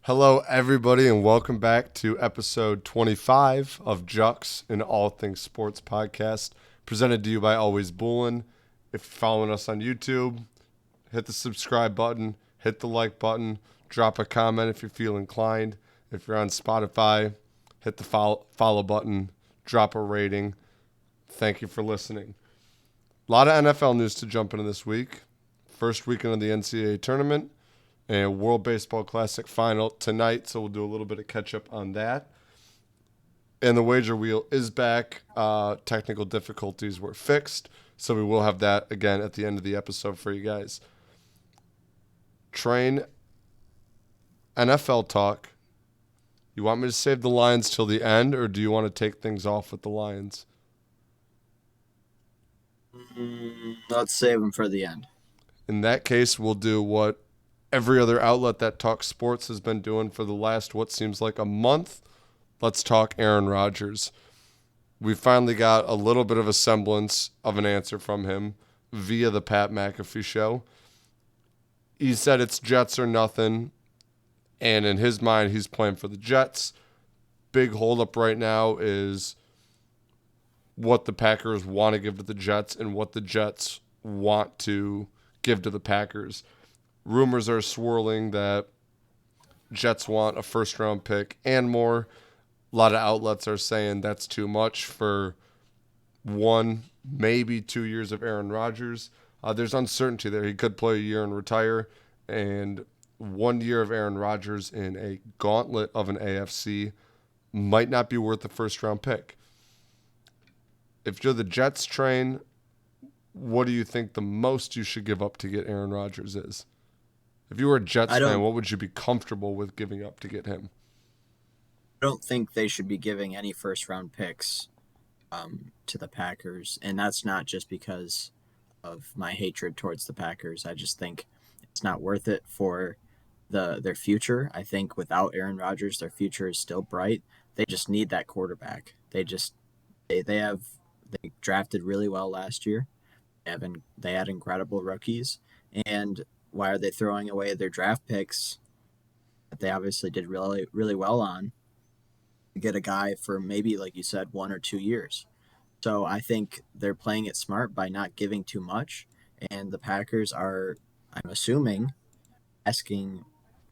Hello, everybody, and welcome back to episode 25 of Jux, an All Things Sports podcast, presented to you by Always Bullin. If you're following us on YouTube, hit the subscribe button, hit the like button, drop a comment if you feel inclined. If you're on Spotify, hit the follow button, drop a rating. Thank you for listening. A lot of NFL news to jump into this week. First weekend of the NCAA tournament and World Baseball Classic final tonight, so we'll do a little bit of catch up on that. And the wager wheel is back. Technical difficulties were fixed, so we will have that again at the end of the episode for you guys. Train NFL talk. You want me to save the Lions till the end, or do you want to take things off with the Lions? Let's save them for the end. In that case, we'll do what every other outlet that talks sports has been doing for the last what seems like a month. Let's talk Aaron Rodgers. We finally got a little bit of a semblance of an answer from him via the Pat McAfee show. He said it's Jets or nothing, and in his mind, he's playing for the Jets. Big holdup right now is what the Packers want to give to the Jets and what the Jets want to give to the Packers. Rumors are swirling that Jets want a first-round pick and more. A lot of outlets are saying that's too much for 1, maybe 2 years of Aaron Rodgers. There's uncertainty there. He could play a year and retire. And 1 year of Aaron Rodgers in a gauntlet of an AFC might not be worth the first-round pick. If you're the Jets train, what do you think the most you should give up to get Aaron Rodgers is? If you were a Jets I fan, don't what would you be comfortable with giving up to get him? don't think they should be giving any first round picks to the Packers, and that's not just because of my hatred towards the Packers. I just think it's not worth it for their future. I think without Aaron Rodgers, their future is still bright. They just need that quarterback. They drafted really well last year. They had incredible rookies, and why are they throwing away their draft picks that they obviously did really well on to get a guy for maybe, like you said, 1 or 2 years? So I think they're playing it smart by not giving too much, and the Packers are, I'm assuming, asking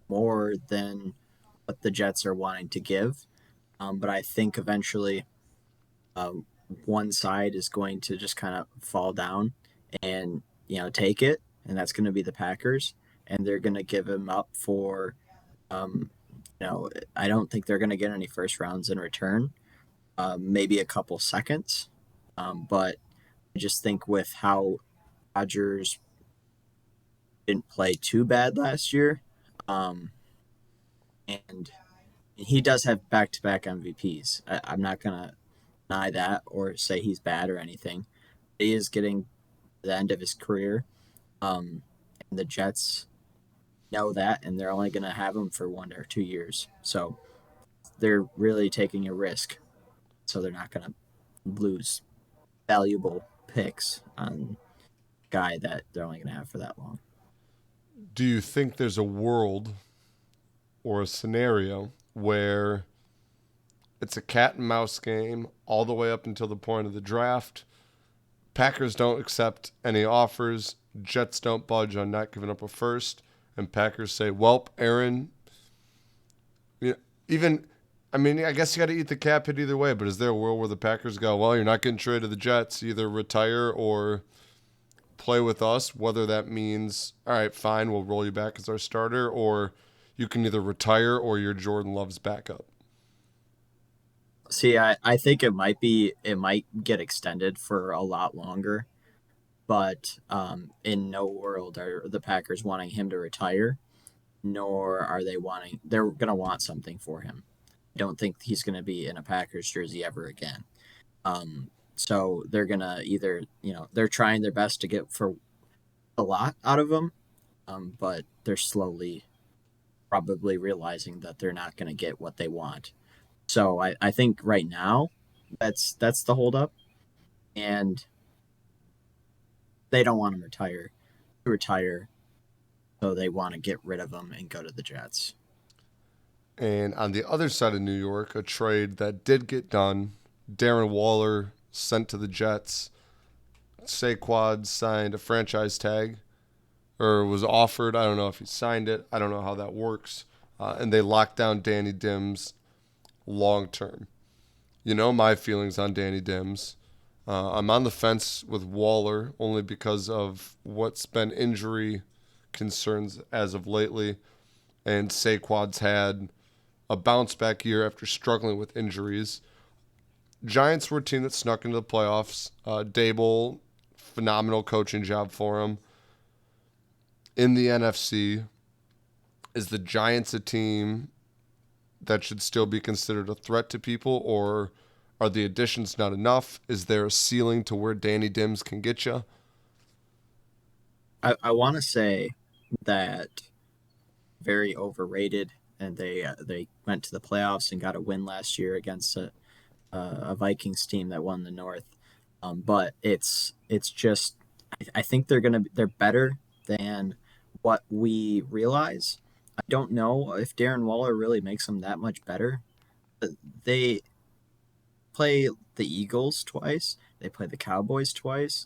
more than what the Jets are wanting to give. But I think eventually uh, one side is going to just kind of fall down and take it, and that's going to be the Packers, and they're going to give him up for um, I don't think they're going to get any first rounds in return, maybe a couple seconds, but I just think with how Rodgers didn't play too bad last year, um, and he does have back-to-back MVPs. I'm not going to deny that or say he's bad or anything. He is getting the end of his career. And the Jets know that, and they're only going to have him for 1 or 2 years. So they're really taking a risk. So they're not going to lose valuable picks on a guy that they're only going to have for that long. Do you think there's a world or a scenario where it's a cat and mouse game all the way up until the point of the draft? Packers don't accept any offers. Jets don't budge on not giving up a first. And Packers say, "Welp, Aaron." You know, even, I mean, I guess you got to eat the cap hit either way. But is there a world where the Packers go, "Well, you're not getting traded to the Jets. Either retire or play with us." Whether that means, all right, fine, we'll roll you back as our starter, or you can either retire or you're Jordan Love's backup. See, I think it might get extended for a lot longer, but in no world are the Packers wanting him to retire, nor are they're going to want something for him. I don't think he's going to be in a Packers jersey ever again. So they're going to either, they're trying their best to get for a lot out of him, but they're slowly probably realizing that they're not going to get what they want. So I think right now that's the holdup, and they don't want him retire, so they want to get rid of him and go to the Jets. And on the other side of New York, a trade that did get done, Darren Waller sent to the Jets. Saquon signed a franchise tag or was offered. I don't know if he signed it. I don't know how that works. And they locked down Danny Dimes long term. You know my feelings on Danny Dimes. I'm on the fence with Waller only because of what's been injury concerns as of lately. And Saquon's had a bounce back year after struggling with injuries. Giants were a team that snuck into the playoffs. Dable, phenomenal coaching job for him. In the NFC, is the Giants a team that should still be considered a threat to people, or are the additions not enough? Is there a ceiling to where Danny Dimes can get you? I want to say that very overrated, and they went to the playoffs and got a win last year against a Vikings team that won the North. But it's just I think they're better than what we realize. I don't know if Darren Waller really makes them that much better. They play the Eagles twice. They play the Cowboys twice.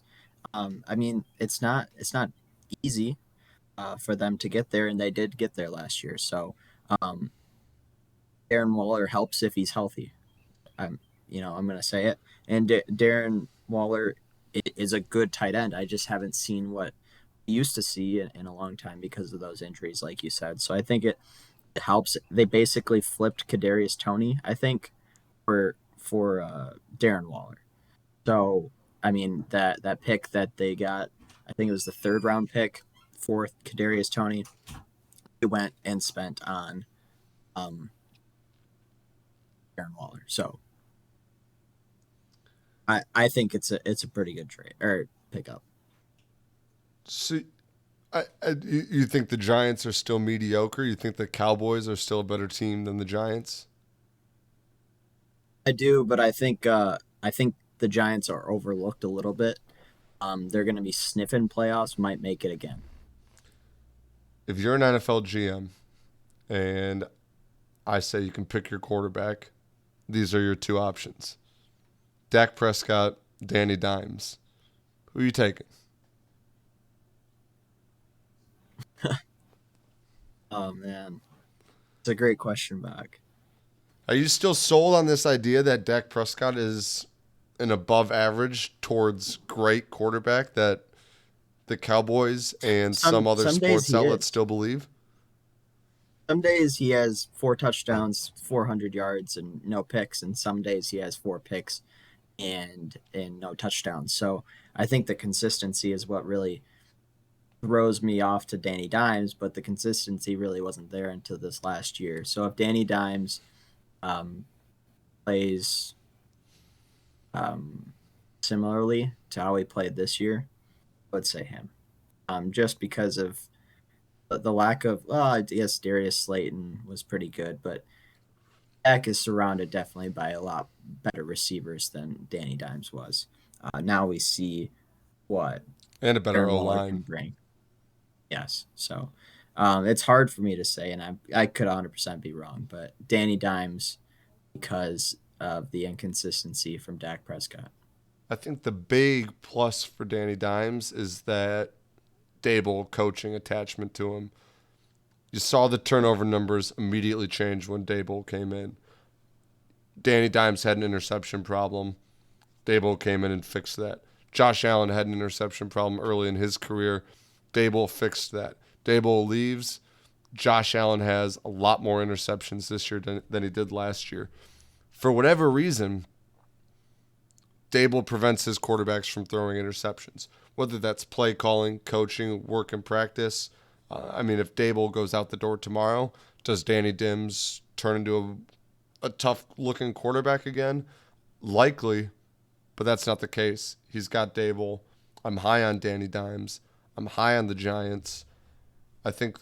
I mean, it's not easy for them to get there, and they did get there last year. So um, Darren Waller helps if he's healthy. I'm I'm gonna say it. And Darren Waller is a good tight end. I just haven't seen what we used to see in a long time because of those injuries, like you said. So I think it helps. They basically flipped Kadarius Toney, I think, for Darren Waller. So I mean that pick that they got, I think it was the third round pick for Kadarius Toney. They went and spent on um, Darren Waller. So I think it's a pretty good trade or pickup. So, you think the Giants are still mediocre? You think the Cowboys are still a better team than the Giants? I do, but I think the Giants are overlooked a little bit. They're going to be sniffing playoffs, might make it again. If you're an NFL GM and I say you can pick your quarterback, these are your two options: Dak Prescott, Danny Dimes. Who are you taking? Oh man, it's a great question back. Are you still sold on this idea that Dak Prescott is an above average towards great quarterback that the Cowboys and some other Some days sports he outlets is. still believe? Some days he has four touchdowns, 400 yards, and no picks, and some days he has four picks and no touchdowns. So I think the consistency is what really throws me off to Danny Dimes, but the consistency really wasn't there until this last year. So if Danny Dimes um, plays um, similarly to how he played this year, I would say him. Just because of the lack of, yes, Darius Slayton was pretty good, but Dak is surrounded definitely by a lot better receivers than Danny Dimes was. Now we see what And a better Aaron O Waller line. can bring. Yes. So it's hard for me to say, and I could 100% be wrong, but Danny Dimes because of the inconsistency from Dak Prescott. I think the big plus for Danny Dimes is that Dable coaching attachment to him. You saw the turnover numbers immediately change when Dable came in. Danny Dimes had an interception problem. Dable came in and fixed that. Josh Allen had an interception problem early in his career. Dable fixed that. Dable leaves. Josh Allen has a lot more interceptions this year than he did last year. For whatever reason, Dable prevents his quarterbacks from throwing interceptions, whether that's play calling, coaching, work in practice. I mean, if Dable goes out the door tomorrow, does Danny Dimes turn into a tough looking quarterback again? Likely, but that's not the case. He's got Dable. I'm high on Danny Dimes. I'm high on the Giants. I think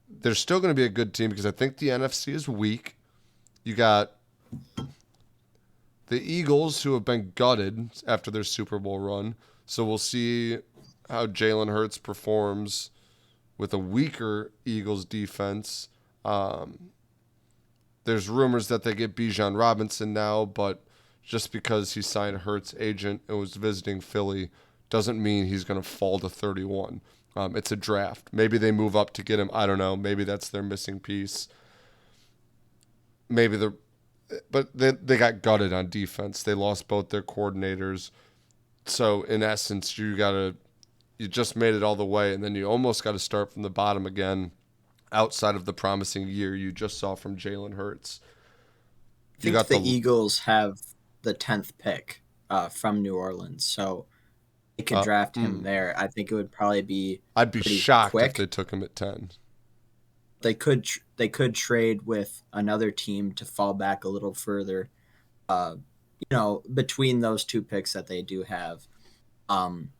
they're still going to be a good team because I think the NFC is weak. You got the Eagles, who have been gutted after their Super Bowl run. So we'll see how Jalen Hurts performs with a weaker Eagles defense. Um, There's rumors that they get Bijan Robinson now, but just because he signed Hurts' agent and was visiting Philly doesn't mean he's going to fall to 31. It's a draft. Maybe they move up to get him. I don't know. Maybe that's their missing piece. Maybe they're, but they got gutted on defense. They lost both their coordinators. So in essence, you just made it all the way, and then you almost got to start from the bottom again. Outside of the promising year you just saw from Jalen Hurts, I you think got the the. Eagles have the 10th pick from New Orleans, so they could draft him Mm, there. I think it would probably be I'd be pretty shocked if they quick. took him at 10. They could trade with another team to fall back a little further. Uh, between those two picks that they do have, um,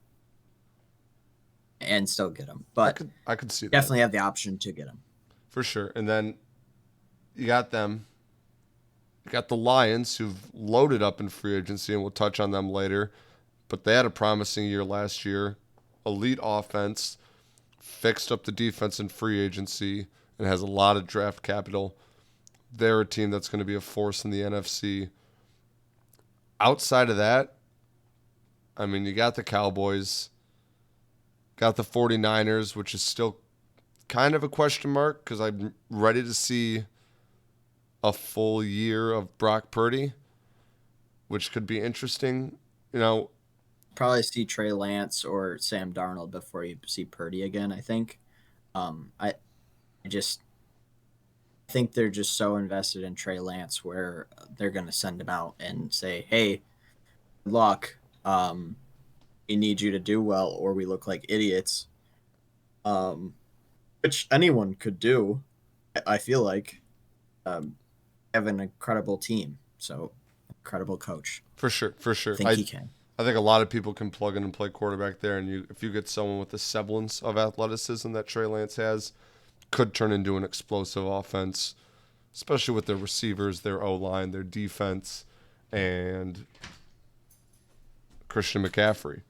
and still get him. I But could I could see that definitely have the option to get him. for sure. And then you got them. You got the Lions, who've loaded up in free agency, and we'll touch on them later. But they had a promising year last year. Elite offense, fixed up the defense in free agency, and has a lot of draft capital. They're a team that's going to be a force in the NFC. Outside of that, I mean, you got the Cowboys, got the 49ers, which is still kind of a question mark because I'm ready to see a full year of Brock Purdy, which could be interesting. You know, Probably see Trey Lance or Sam Darnold before you see Purdy again. I think. I just think they're just so invested in Trey Lance where they're going to send him out and say, "Hey, good luck. Um, we need you to do well, or we look like idiots." Um, which anyone could do. I feel like um, have an incredible team, so incredible coach. for sure, for I sure. think he can. I think a lot of people can plug in and play quarterback there, and if you get someone with the semblance of athleticism that Trey Lance has, could turn into an explosive offense, especially with their receivers, their O line, their defense, and Christian McCaffrey.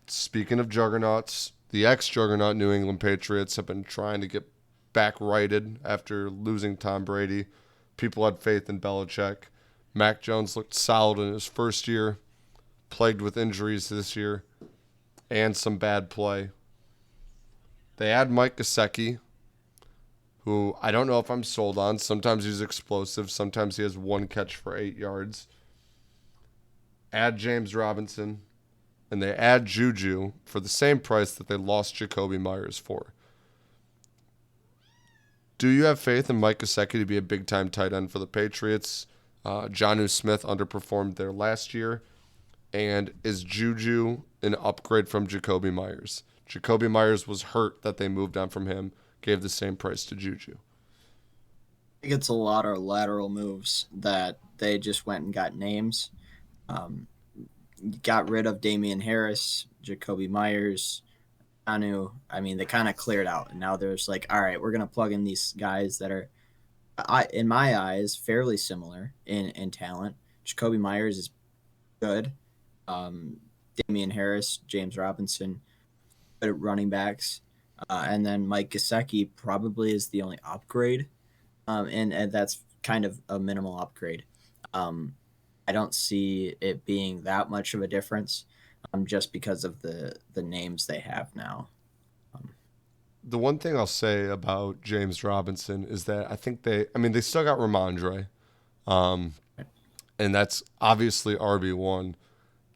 Speaking of juggernauts, the ex-juggernaut New England Patriots have been trying to get back righted after losing Tom Brady. People had faith in Belichick. Mac Jones looked solid in his first year, plagued with injuries this year, and some bad play. They add Mike Gesicki, who I don't know if I'm sold on. Sometimes he's explosive. Sometimes he has one catch for 8 yards. Add James Robinson, and they add Juju for the same price that they lost Jacoby Myers for. Do you have faith in Mike Gesicki to be a big-time tight end for the Patriots? Jonnu Smith underperformed there last year. And is Juju an upgrade from Jacoby Myers? Jacoby Myers was hurt that they moved on from him, gave the same price to Juju. I think it's a lot of lateral moves that they just went and got names. Um, got rid of Damian Harris, Jacoby Myers, Anu. I mean, they kind of cleared out, and now there's like, all right, we're gonna plug in these guys that are, in my eyes, fairly similar in talent. Jacoby Myers is good. Um, Damian Harris, James Robinson, good at running backs, and then Mike Gesicki probably is the only upgrade, and that's kind of a minimal upgrade. Um, I don't see it being that much of a difference, just because of the names they have now. Um, The one thing I'll say about James Robinson is that I mean, they still got Ramondre, um, and that's obviously RB1.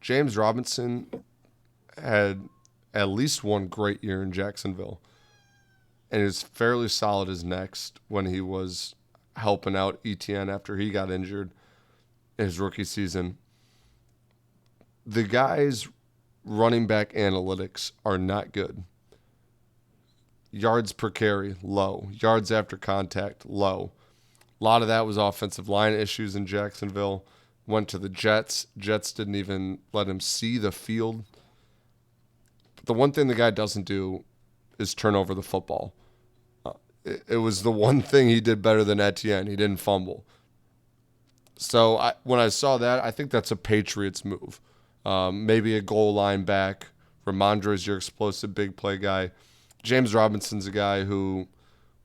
James Robinson had at least one great year in Jacksonville, and is fairly solid as next when he was helping out ETN after he got injured in his rookie season. The guy's running back analytics are not good. Yards per carry, low. Yards after contact, low. A lot of that was offensive line issues in Jacksonville. Went to the Jets. Jets didn't even let him see the field. But the one thing the guy doesn't do is turn over the football. It was the one thing he did better than Etienne. He didn't fumble. So when I saw that, I think that's a Patriots move. Maybe a goal line back. Ramondre is your explosive big play guy. James Robinson's a guy who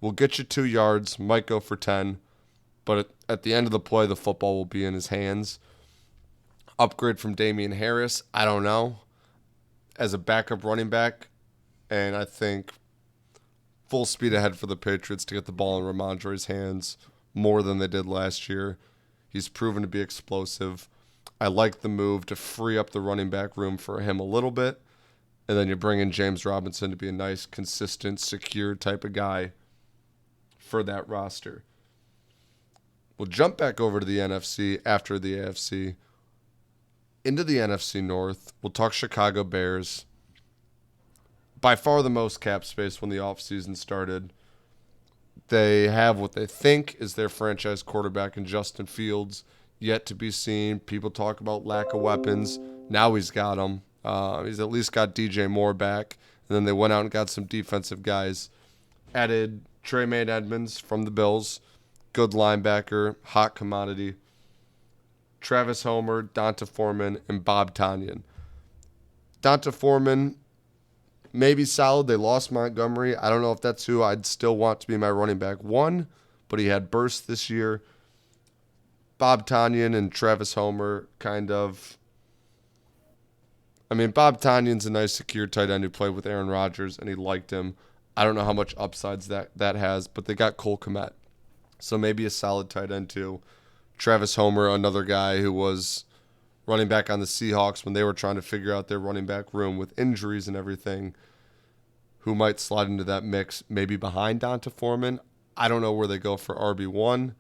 will get you 2 yards, might go for 10, but at the end of the play, the football will be in his hands. Upgrade from Damian Harris, I don't know. As a backup running back, and I think full speed ahead for the Patriots to get the ball in Ramondre's hands more than they did last year. He's proven to be explosive. I like the move to free up the running back room for him a little bit. And then you bring in James Robinson to be a nice, consistent, secure type of guy for that roster. We'll jump back over to the NFC after the AFC. Into the NFC North. We'll talk Chicago Bears. By far the most cap space when the offseason started. They have what they think is their franchise quarterback in Justin Fields, yet to be seen. People talk about lack of weapons. Now he's got them. He's at least got DJ Moore back. And then they went out and got some defensive guys. Added Tremaine Edmonds from the Bills. Good linebacker, hot commodity. Travis Homer, Donta Foreman, and Bob Tonyan. Donta Foreman, maybe solid. They lost Montgomery. I don't know if that's who I'd still want to be my running back one, but he had burst this year. Bob Tonyan and Travis Homer kind of. I mean, Bob Tanyan's a nice, secure tight end who played with Aaron Rodgers, and he liked him. I don't know how much upsides that has, but they got Cole Kmet. So maybe a solid tight end too. Travis Homer, another guy who was running back on the Seahawks when they were trying to figure out their running back room with injuries and everything, who might slide into that mix, maybe behind Donta Foreman. I don't know where they go for RB1.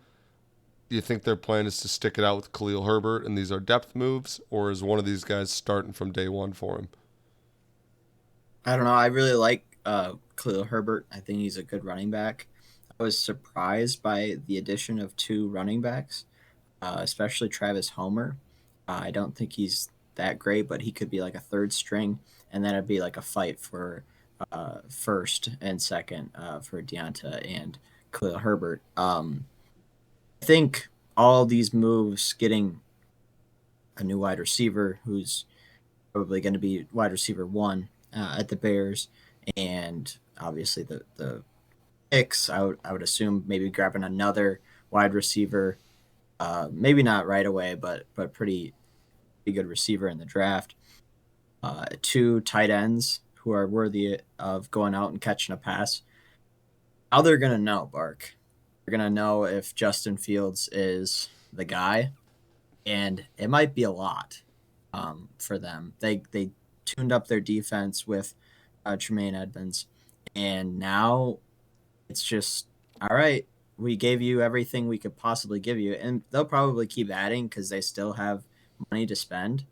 Do you think their plan is to stick it out with Khalil Herbert and these are depth moves, or is one of these guys starting from day one for him? I don't know. I really like Khalil Herbert. I think he's a good running back. I was surprised by the addition of two running backs, especially Travis Homer. I don't think he's that great, but he could be like a third string, and then it'd be like a fight for first and second for Deonta and Khalil Herbert. I think all these moves, getting a new wide receiver who's probably going to be wide receiver one at the Bears, and obviously the picks, I would assume maybe grabbing another wide receiver, maybe not right away, but pretty good receiver in the draft. Two tight ends who are worthy of going out and catching a pass. How they're gonna know, Bark? They're gonna know if Justin Fields is the guy, and it might be a lot for them. They tuned up their defense with Tremaine Edmonds, and now it's just all right. We gave you everything we could possibly give you, and they'll probably keep adding because they still have money to spend.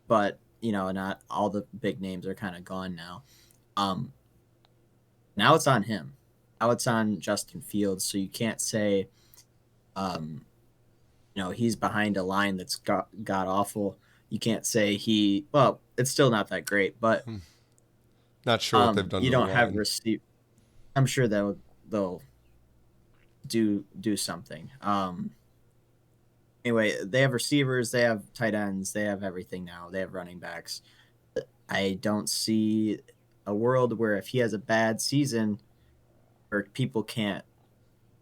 But not all the big names are kind of gone now. Um, Now it's on him. Now it's on Justin Fields. So you can't say, um, he's behind a line that's got god awful. You can't say well, it's still not that great, but Not sure what they've done you to the don't have line. receive. I'm sure they'll do something. Anyway, they have receivers, they have tight ends, they have everything now. They have running backs. I don't see a world where if he has a bad season, where people can't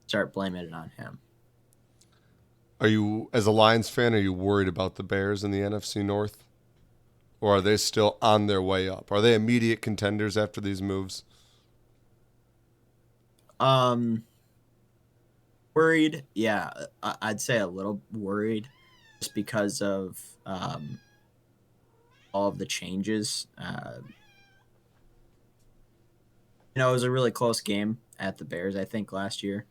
start blaming it on him. Are you, as a Lions fan, are you worried about the Bears in the NFC North? Or are they still on their way up? Are they immediate contenders after these moves? Um, Worried, yeah, I'd say a little worried, just because of all of the changes. It was a really close game at the Bears, I think, last year.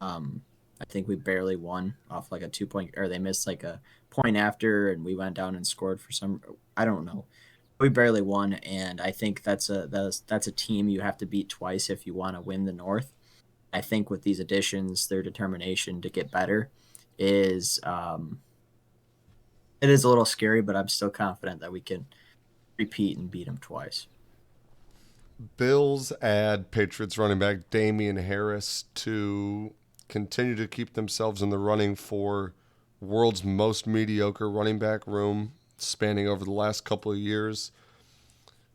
I think we barely won off like a 2 point, or they missed like a point after, and we went down and scored for some. I don't know. We barely won, and I think that's a team you have to beat twice if you want to win the North. I think with these additions, their determination to get better is it is a little scary, but I'm still confident that we can repeat and beat them twice. Bills add Patriots running back Damian Harris to continue to keep themselves in the running for world's most mediocre running back room spanning over the last couple of years.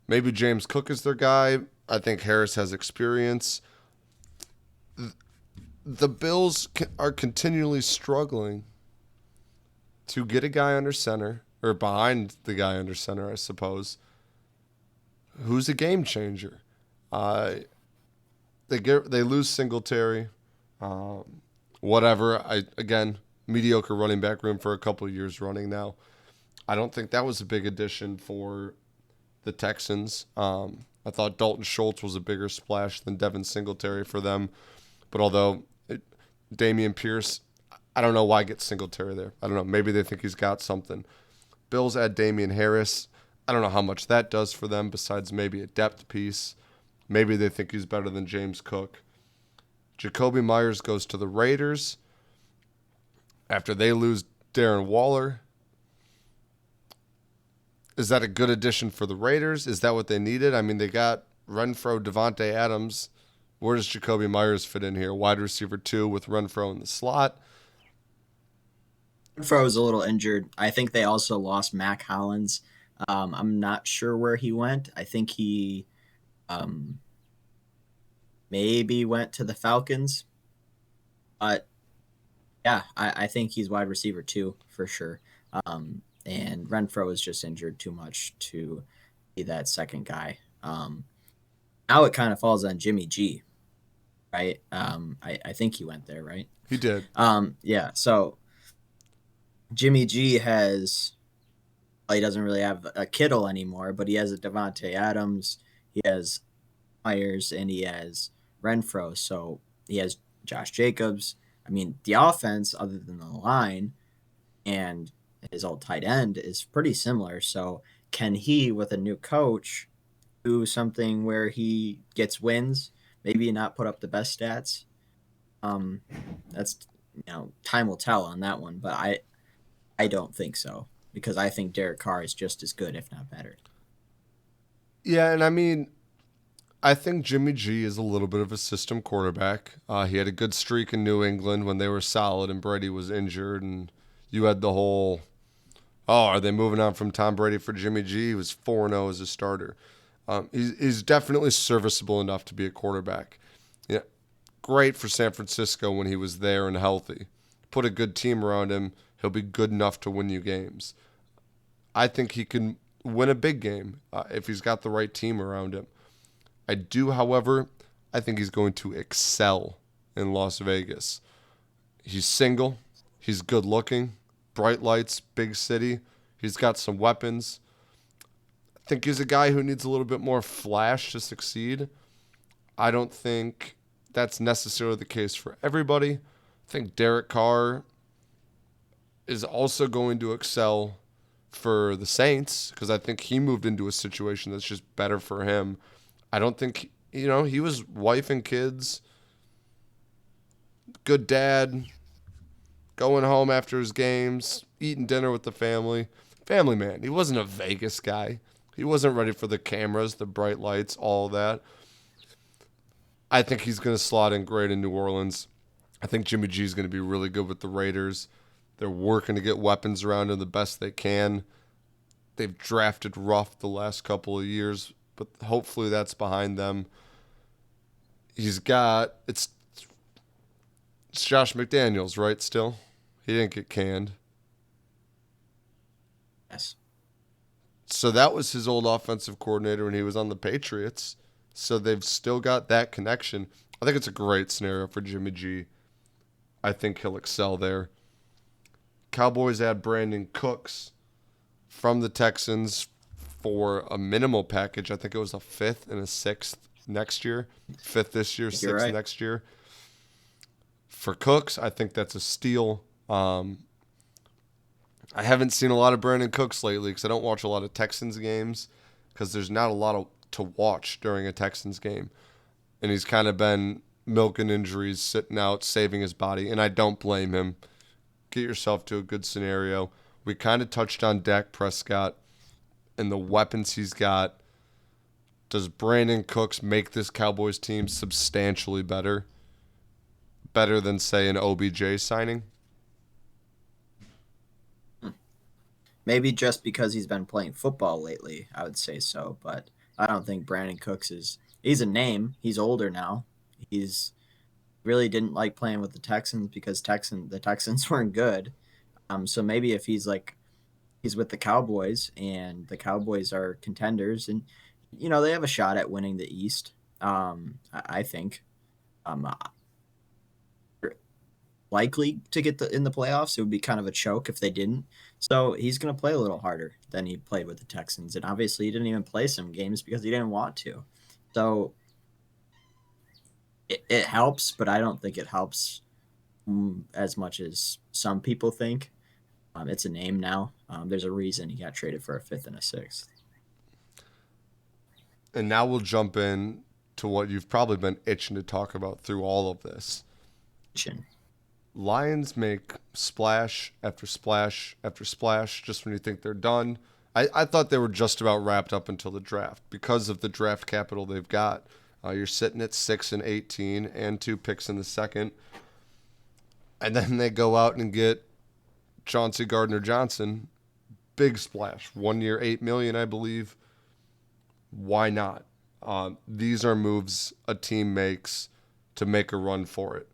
Maybe James Cook is their guy. I think Harris has experience. The Bills are continually struggling to get a guy under center, or behind the guy under center, I suppose, who's a game changer. Uh, they lose Singletary, um, whatever. I again mediocre running back room for a couple of years running now. I don't think that was a big addition for the Texans. I thought Dalton Schultz was a bigger splash than Devin Singletary for them. But Damian Pierce, I don't know why get Singletary there. I don't know. Maybe they think he's got something. Bills add Damian Harris. I don't know how much that does for them besides maybe a depth piece. Maybe they think he's better than James Cook. Jacoby Myers goes to the Raiders after they lose Darren Waller. Is that a good addition for the Raiders? Is that what they needed? I mean, they got Renfro, Devontae Adams. Where does Jacoby Myers fit in here? Wide receiver 2 with Renfro in the slot. Fro's a little injured. I think they also lost Mac Hollins. I'm not sure where he went. I think he um, maybe went to the Falcons. But yeah, I think he's wide receiver too, for sure. And Renfro is just injured too much to be that second guy. Now it kind of falls on Jimmy G, right? I think he went there, right? He did. Yeah, so Jimmy G has, well, he doesn't really have a Kittle anymore, but he has a Devontae Adams, he has Myers, and he has Renfro. So he has Josh Jacobs. I mean, the offense, other than the line and his old tight end, is pretty similar. So can he, with a new coach, do something where he gets wins? Maybe not put up the best stats. Um, that's time will tell on that one, but I don't think so because I think Derek Carr is just as good, if not better. Yeah, and I mean, I think Jimmy G is a little bit of a system quarterback. He had a good streak in New England when they were solid and Brady was injured, and you had the whole, oh, are they moving on from Tom Brady for Jimmy G? He was 4-0 as a starter. He's definitely serviceable enough to be a quarterback. Yeah, great for San Francisco when he was there and healthy. Put a good team around him, he'll be good enough to win you games. I think he can win a big game if he's got the right team around him. I do, however, I think he's going to excel in Las Vegas. He's single, he's good looking, bright lights, big city. He's got some weapons. I think he's a guy who needs a little bit more flash to succeed. I don't think that's necessarily the case for everybody. I think Derek Carr is also going to excel for the Saints because I think he moved into a situation that's just better for him. I don't think, he was wife and kids, good dad, going home after his games, eating dinner with the family. Family man. He wasn't a Vegas guy. He wasn't ready for the cameras, the bright lights, all that. I think he's going to slot in great in New Orleans. I think Jimmy G is going to be really good with the Raiders. They're working to get weapons around him the best they can. They've drafted rough the last couple of years, but hopefully that's behind them. It's Josh McDaniels, right? Still, he didn't get canned. Yes. So that was his old offensive coordinator when he was on the Patriots. So they've still got that connection. I think it's a great scenario for Jimmy G. I think he'll excel there. Cowboys add Brandon Cooks from the Texans for a minimal package. I think it was a fifth and a sixth next year. Fifth this year, sixth Right. next year. For Cooks, I think that's a steal. I haven't seen a lot of Brandon Cooks lately because I don't watch a lot of Texans games because there's not a lot to watch during a Texans game. And he's kind of been milking injuries, sitting out, saving his body, and I don't blame him. Get yourself to a good scenario. We kind of touched on Dak Prescott and the weapons he's got. Does Brandon Cooks make this Cowboys team substantially better? Better than, say, an OBJ signing? Maybe just because he's been playing football lately, I would say so. But I don't think Brandon Cooks is. He's a name. He's older now. He's really didn't like playing with the Texans because the Texans weren't good. So maybe if he's with the Cowboys and the Cowboys are contenders and they have a shot at winning the East. I think likely to get in the playoffs. It would be kind of a choke if they didn't. So he's going to play a little harder than he played with the Texans, and obviously he didn't even play some games because he didn't want to. So it helps, but I don't think it helps as much as some people think. It's a name now. There's a reason he got traded for a fifth and a sixth. And now we'll jump in to what you've probably been itching to talk about through all of this. Lions make splash after splash after splash just when you think they're done. I thought they were just about wrapped up until the draft because of the draft capital they've got. You're sitting at 6-18 and 2 picks in the second. And then they go out and get Chauncey Gardner Johnson. Big splash. 1 year, $8 million, I believe. Why not? These are moves a team makes to make a run for it.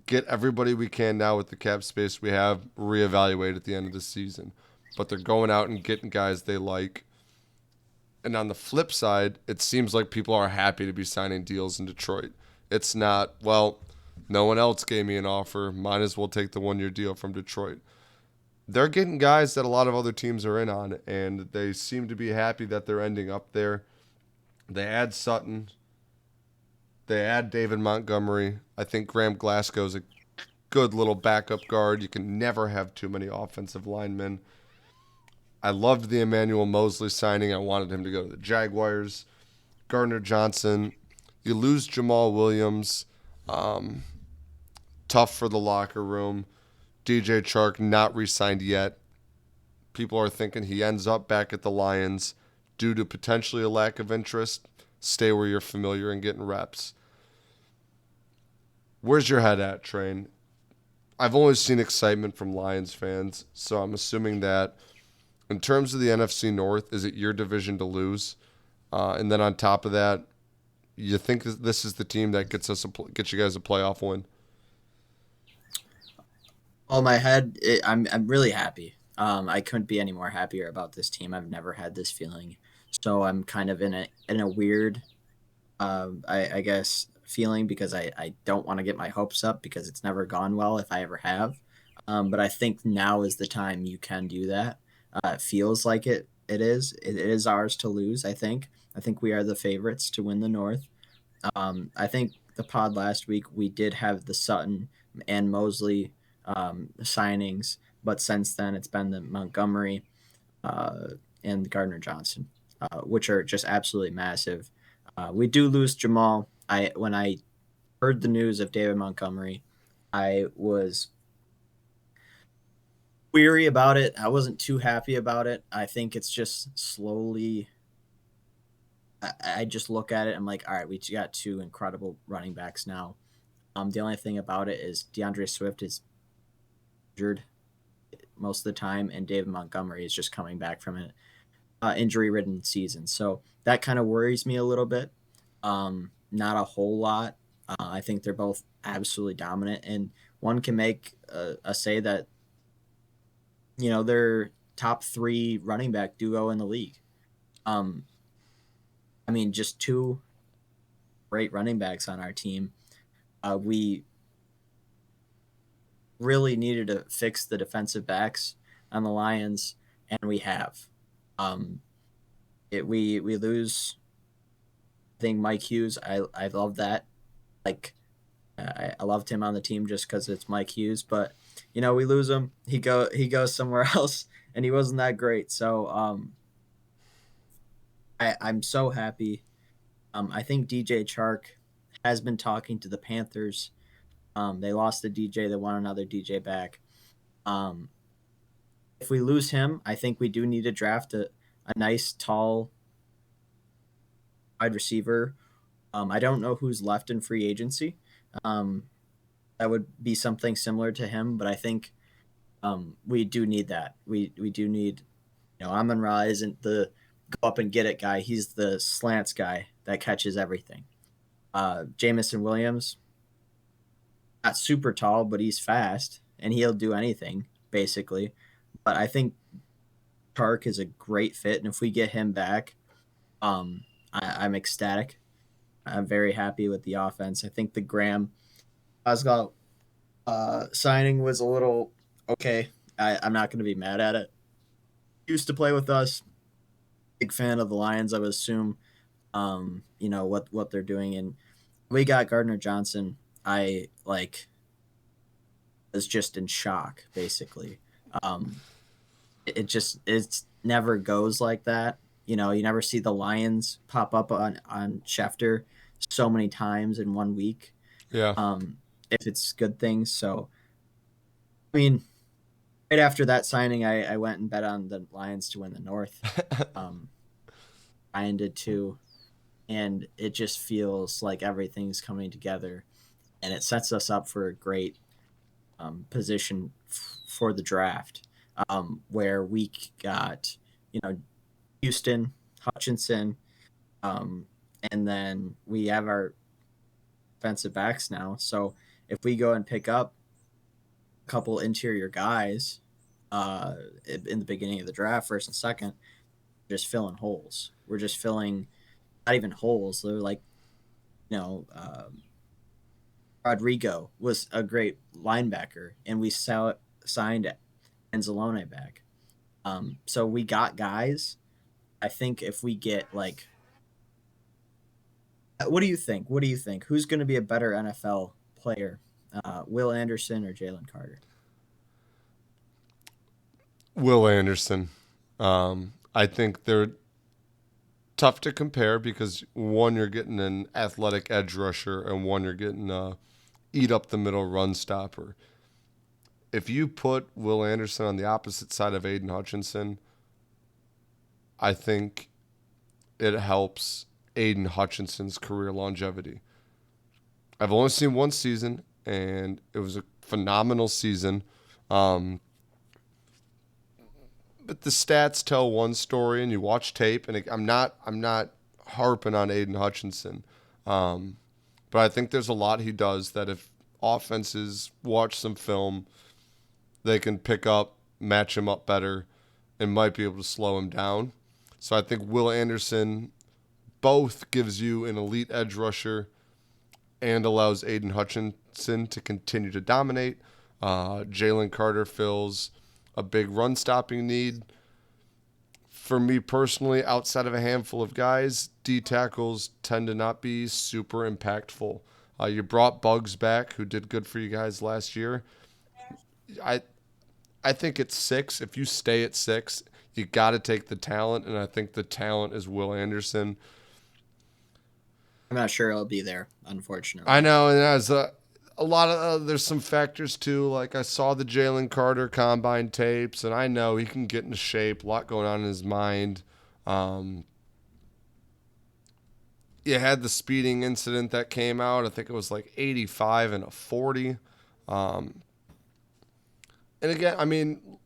Get everybody we can now with the cap space we have, reevaluate at the end of the season. But they're going out and getting guys they like. And on the flip side, it seems like people are happy to be signing deals in Detroit. It's not, well, no one else gave me an offer. Might as well take the 1 year deal from Detroit. They're getting guys that a lot of other teams are in on, and they seem to be happy that they're ending up there. They add Sutton. They add David Montgomery. I think Graham Glasgow's a good little backup guard. You can never have too many offensive linemen. I loved the Emmanuel Mosley signing. I wanted him to go to the Jaguars. Gardner Johnson. You lose Jamal Williams. Tough for the locker room. DJ Chark not re-signed yet. People are thinking he ends up back at the Lions due to potentially a lack of interest. Stay where you're familiar and getting reps. Where's your head at, Train? I've always seen excitement from Lions fans, so I'm assuming that in terms of the NFC North, is it your division to lose? And then on top of that, you think this is the team that gets you guys a playoff win? Well, I'm really happy. I couldn't be any more happier about this team. I've never had this feeling, so I'm kind of in a weird, I guess, feeling because I don't want to get my hopes up because it's never gone well if I ever have. But I think now is the time you can do that. It feels like it is. It is ours to lose. I think we are the favorites to win the North. I think the pod last week we did have the Sutton and Mosley signings, but since then it's been the Montgomery uh, and Gardner Johnson, which are just absolutely massive. We do lose Jamal. I When I heard the news of David Montgomery, I was weary about it. I wasn't too happy about it. I think it's just slowly. I just look at it. I'm like, all right, we got two incredible running backs now. The only thing about it is DeAndre Swift is injured most of the time, and David Montgomery is just coming back from an injury-ridden season. So that kind of worries me a little bit. Not a whole lot. I think they're both absolutely dominant, and one can make a say that they're top three running back duo in the league. Um, I mean, just two great running backs on our team. We really needed to fix the defensive backs on the Lions, and we have. Um, we lose. I think Mike Hughes. I love that. Like I loved him on the team just because it's Mike Hughes, but we lose him. He goes somewhere else, and he wasn't that great. So I'm so happy. I think DJ Chark has been talking to the Panthers. They lost the DJ. They want another DJ back. Um, if we lose him, I think we do need to draft a nice, tall wide receiver. I don't know who's left in free agency. Um, that would be something similar to him, but I think we do need that. We do need, Amon Ra isn't the go up and get it guy. He's the slants guy that catches everything. Jamison Williams, not super tall, but he's fast and he'll do anything basically. But I think Chark is a great fit, and if we get him back, I'm ecstatic. I'm very happy with the offense. I think the Graham Osgood signing was a little okay. I'm not going to be mad at it. He used to play with us. Big fan of the Lions, I would assume. What they're doing, and we got Gardner Johnson. I like was just in shock, basically. Um, it's never goes like that. You never see the Lions pop up on Schefter so many times in one week. Yeah. If it's good things, so I mean, right after that signing, I went and bet on the Lions to win the North. Um, Ryan did too, and it just feels like everything's coming together, and it sets us up for a great position for the draft, where we got you know Houston, Hutchinson, um, and then we have our defensive backs now. So if we go and pick up a couple interior guys uh, in the beginning of the draft, first and second, just filling holes. We're just filling not even holes. They're like you know. Rodrigo was a great linebacker, and we signed Anzalone back. So we got guys. I think if we get like, what do you think? What do you think? Who's going to be a better NFL player, Will Anderson or Jalen Carter? Will Anderson. I think they're tough to compare because one, you're getting an athletic edge rusher, and one, you're getting a eat up the middle run stopper. If you put Will Anderson on the opposite side of Aiden Hutchinson, I think it helps Aiden Hutchinson's career longevity. I've only seen one season, and it was a phenomenal season. Um, but the stats tell one story, and you watch tape, and I'm not harping on Aiden Hutchinson, um, but I think there's a lot he does that if offenses watch some film, they can pick up, match him up better, and might be able to slow him down. So I think Will Anderson both gives you an elite edge rusher and allows Aiden Hutchinson to continue to dominate. Jalen Carter fills a big run stopping need. For me personally, outside of a handful of guys, D tackles tend to not be super impactful. You brought Bugs back, who did good for you guys last year. I I think it's six. If you stay at six, you got to take the talent, and I think the talent is Will Anderson. I'm not sure I'll be there, I unfortunately. know, and as a lot of there's some factors too. Like I saw the Jalen Carter combine tapes, and I know he can get into shape. A lot going on in his mind. Um, you had the speeding incident that came out. I think it was like 85 and a 40. Um, and again, I mean,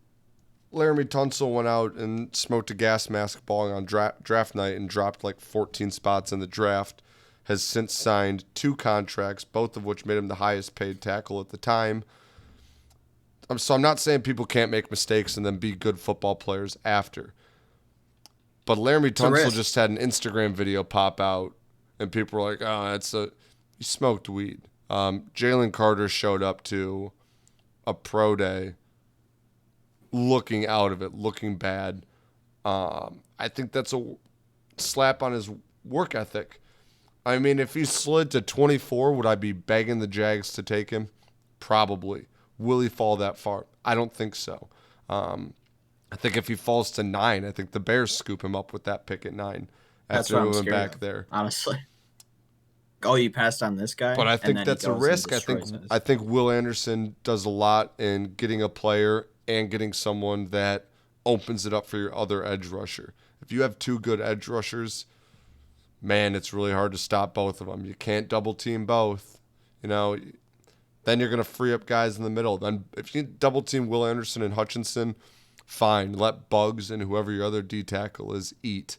Laramie Tunsil went out and smoked a gas mask ball on draft night and dropped like 14 spots in the draft. Has since signed two contracts, both of which made him the highest paid tackle at the time. So I'm not saying people can't make mistakes and then be good football players after. But Laramie It's a Tunsil risk. just had an Instagram video pop out, and people were like, "Oh, you smoked weed." Jalen Carter showed up to a pro day looking out of it, looking bad. I think that's a slap on his work ethic. I mean, if he slid to 24, would I be begging the Jags to take him? Probably. Will he fall that far? I don't think so. Um, I think if he falls to 9, I think the Bears scoop him up with that pick at 9 That's after what I'm moving scared back of, there. honestly. Oh, you passed on this But guy, I and think then he that's a goes and risk. I think destroys I us. think Will Anderson does a lot in getting a player and getting someone that opens it up for your other edge rusher. If you have two good edge rushers, man, it's really hard to stop both of them. You can't double team both. You know, then you're going to free up guys in the middle. Then if you double team Will Anderson and Hutchinson, fine. Let Bugs and whoever your other D tackle is eat.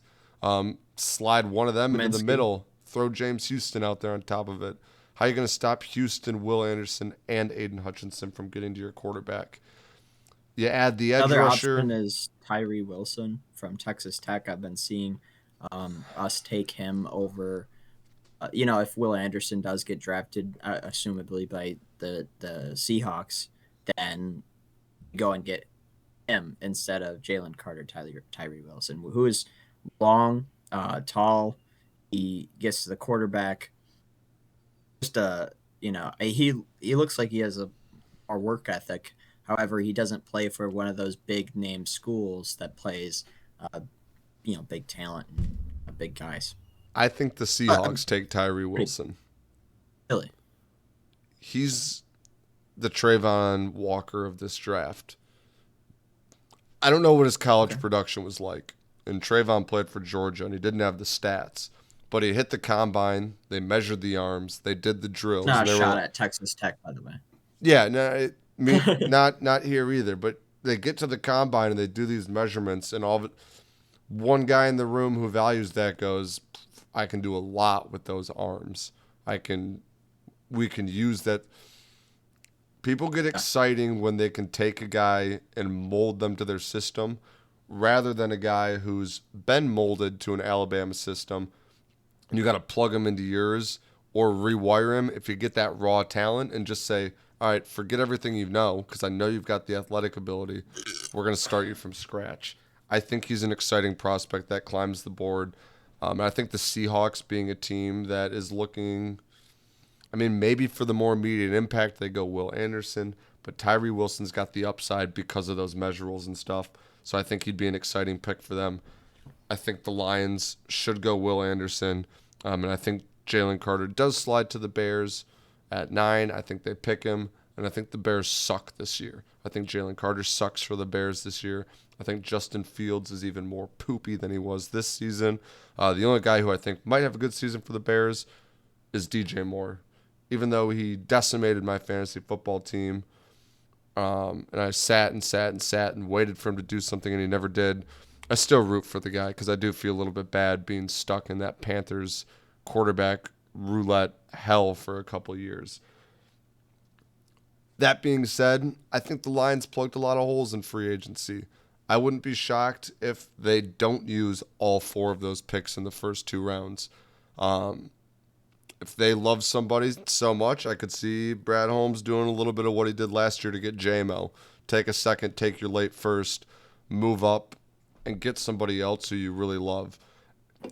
Slide one of them into the Kaminsky. middle. Throw James Houston out there on top of it. How are you going to stop Houston, Will Anderson, and Aiden Hutchinson from getting to your quarterback? You add the edge Another rusher. option is Tyree Wilson from Texas Tech. I've been seeing us take him over. If Will Anderson does get drafted, assumably by the Seahawks, then go and get him instead of Jalen Carter, Tyree Wilson, who is long, tall. He gets to the quarterback. Just he looks like he has a work ethic. However, he doesn't play for one of those big name schools that plays, uh, big talent and big guys. I think the But Seahawks take Tyree pretty Wilson. silly. He's the Trayvon Walker of this draft. I don't know what his college Okay. production was like. And Trayvon played for Georgia, and he didn't have the stats. But he hit the combine. They measured the arms. They did the drills, Not and a they were shot like, at Texas Tech, by the way. "Yeah, no, me not here either." But they get to the combine and they do these measurements, and all of it. One guy in the room who values that goes, "I can do a lot with those arms. I can. We can use that." People get Yeah. exciting when they can take a guy and mold them to their system rather than a guy who's been molded to an Alabama system and you got to plug him into yours or rewire him if you get that raw talent and just say, all right, forget everything you know because I know you've got the athletic ability. We're going to start you from scratch. I think he's an exciting prospect that climbs the board. And I think the Seahawks being a team that is looking I mean, maybe for the more immediate impact, they go Will Anderson, but Tyree Wilson's got the upside because of those measurables and stuff. So I think he'd be an exciting pick for them. I think the Lions should go Will Anderson, and I think Jalen Carter does slide to the Bears at 9. I think they pick him, and I think the Bears suck this year. I think Jalen Carter sucks for the Bears this year. I think Justin Fields is even more poopy than he was this season. The only guy who I think might have a good season for the Bears is DJ Moore, even though he decimated my fantasy football team. And I sat and sat and sat and waited for him to do something, and he never did. I still root for the guy because I do feel a little bit bad being stuck in that Panthers quarterback roulette hell for a couple years. That being said, I think the Lions plugged a lot of holes in free agency. I wouldn't be shocked if they don't use all 4 of those picks in the first 2 rounds. Um, if they love somebody so much, I could see Brad Holmes doing a little bit of what he did last year to get JMO. Take a second, take your late first, move up, and get somebody else who you really love.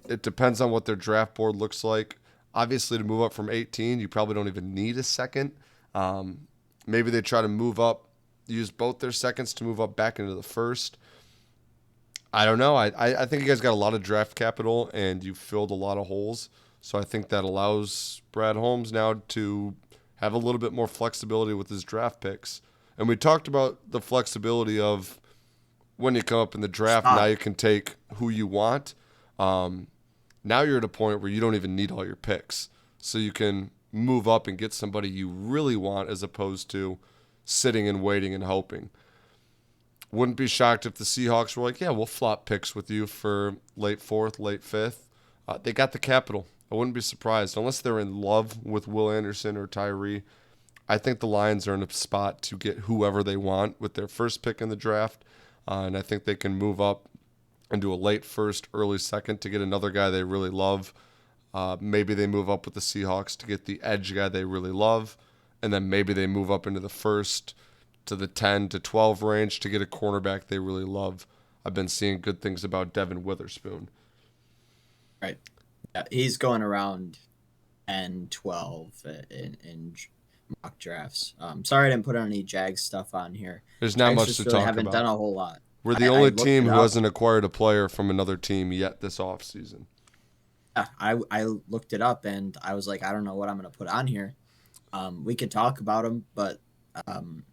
It depends on what their draft board looks like. Obviously, to move up from 18, you probably don't even need a second. Maybe they try to move up, use both their seconds to move up back into the first. I don't know. I think you guys got a lot of draft capital and you filled a lot of holes. So I think that allows Brad Holmes now to have a little bit more flexibility with his draft picks. And we talked about the flexibility of when you come up in the draft, now Spot. you can take who you want. Now you're at a point where you don't even need all your picks. So you can move up and get somebody you really want as opposed to sitting and waiting and hoping. Wouldn't be shocked if the Seahawks were like, yeah, we'll flop picks with you for late 4th, late 5th. They got the capital. I wouldn't be surprised. Unless they're in love with Will Anderson or Tyree, I think the Lions are in a spot to get whoever they want with their first pick in the draft. And I think they can move up and do a late first, early second to get another guy they really love. Maybe they move up with the Seahawks to get the edge guy they really love. And then maybe they move up into the first to the 10 to 12 range to get a cornerback they really love. I've been seeing good things about Devin Witherspoon. Right. Yeah, he's going around 10, 12 in mock drafts. Sorry I didn't put any Jag stuff on here. There's not Jags much to just really talk haven't done about. a whole lot. We're the I only looked team it who up. hasn't acquired a player from another team yet this offseason. Yeah, I looked it up and I was like, I don't know what I'm going to put on here. We could talk about them, but um,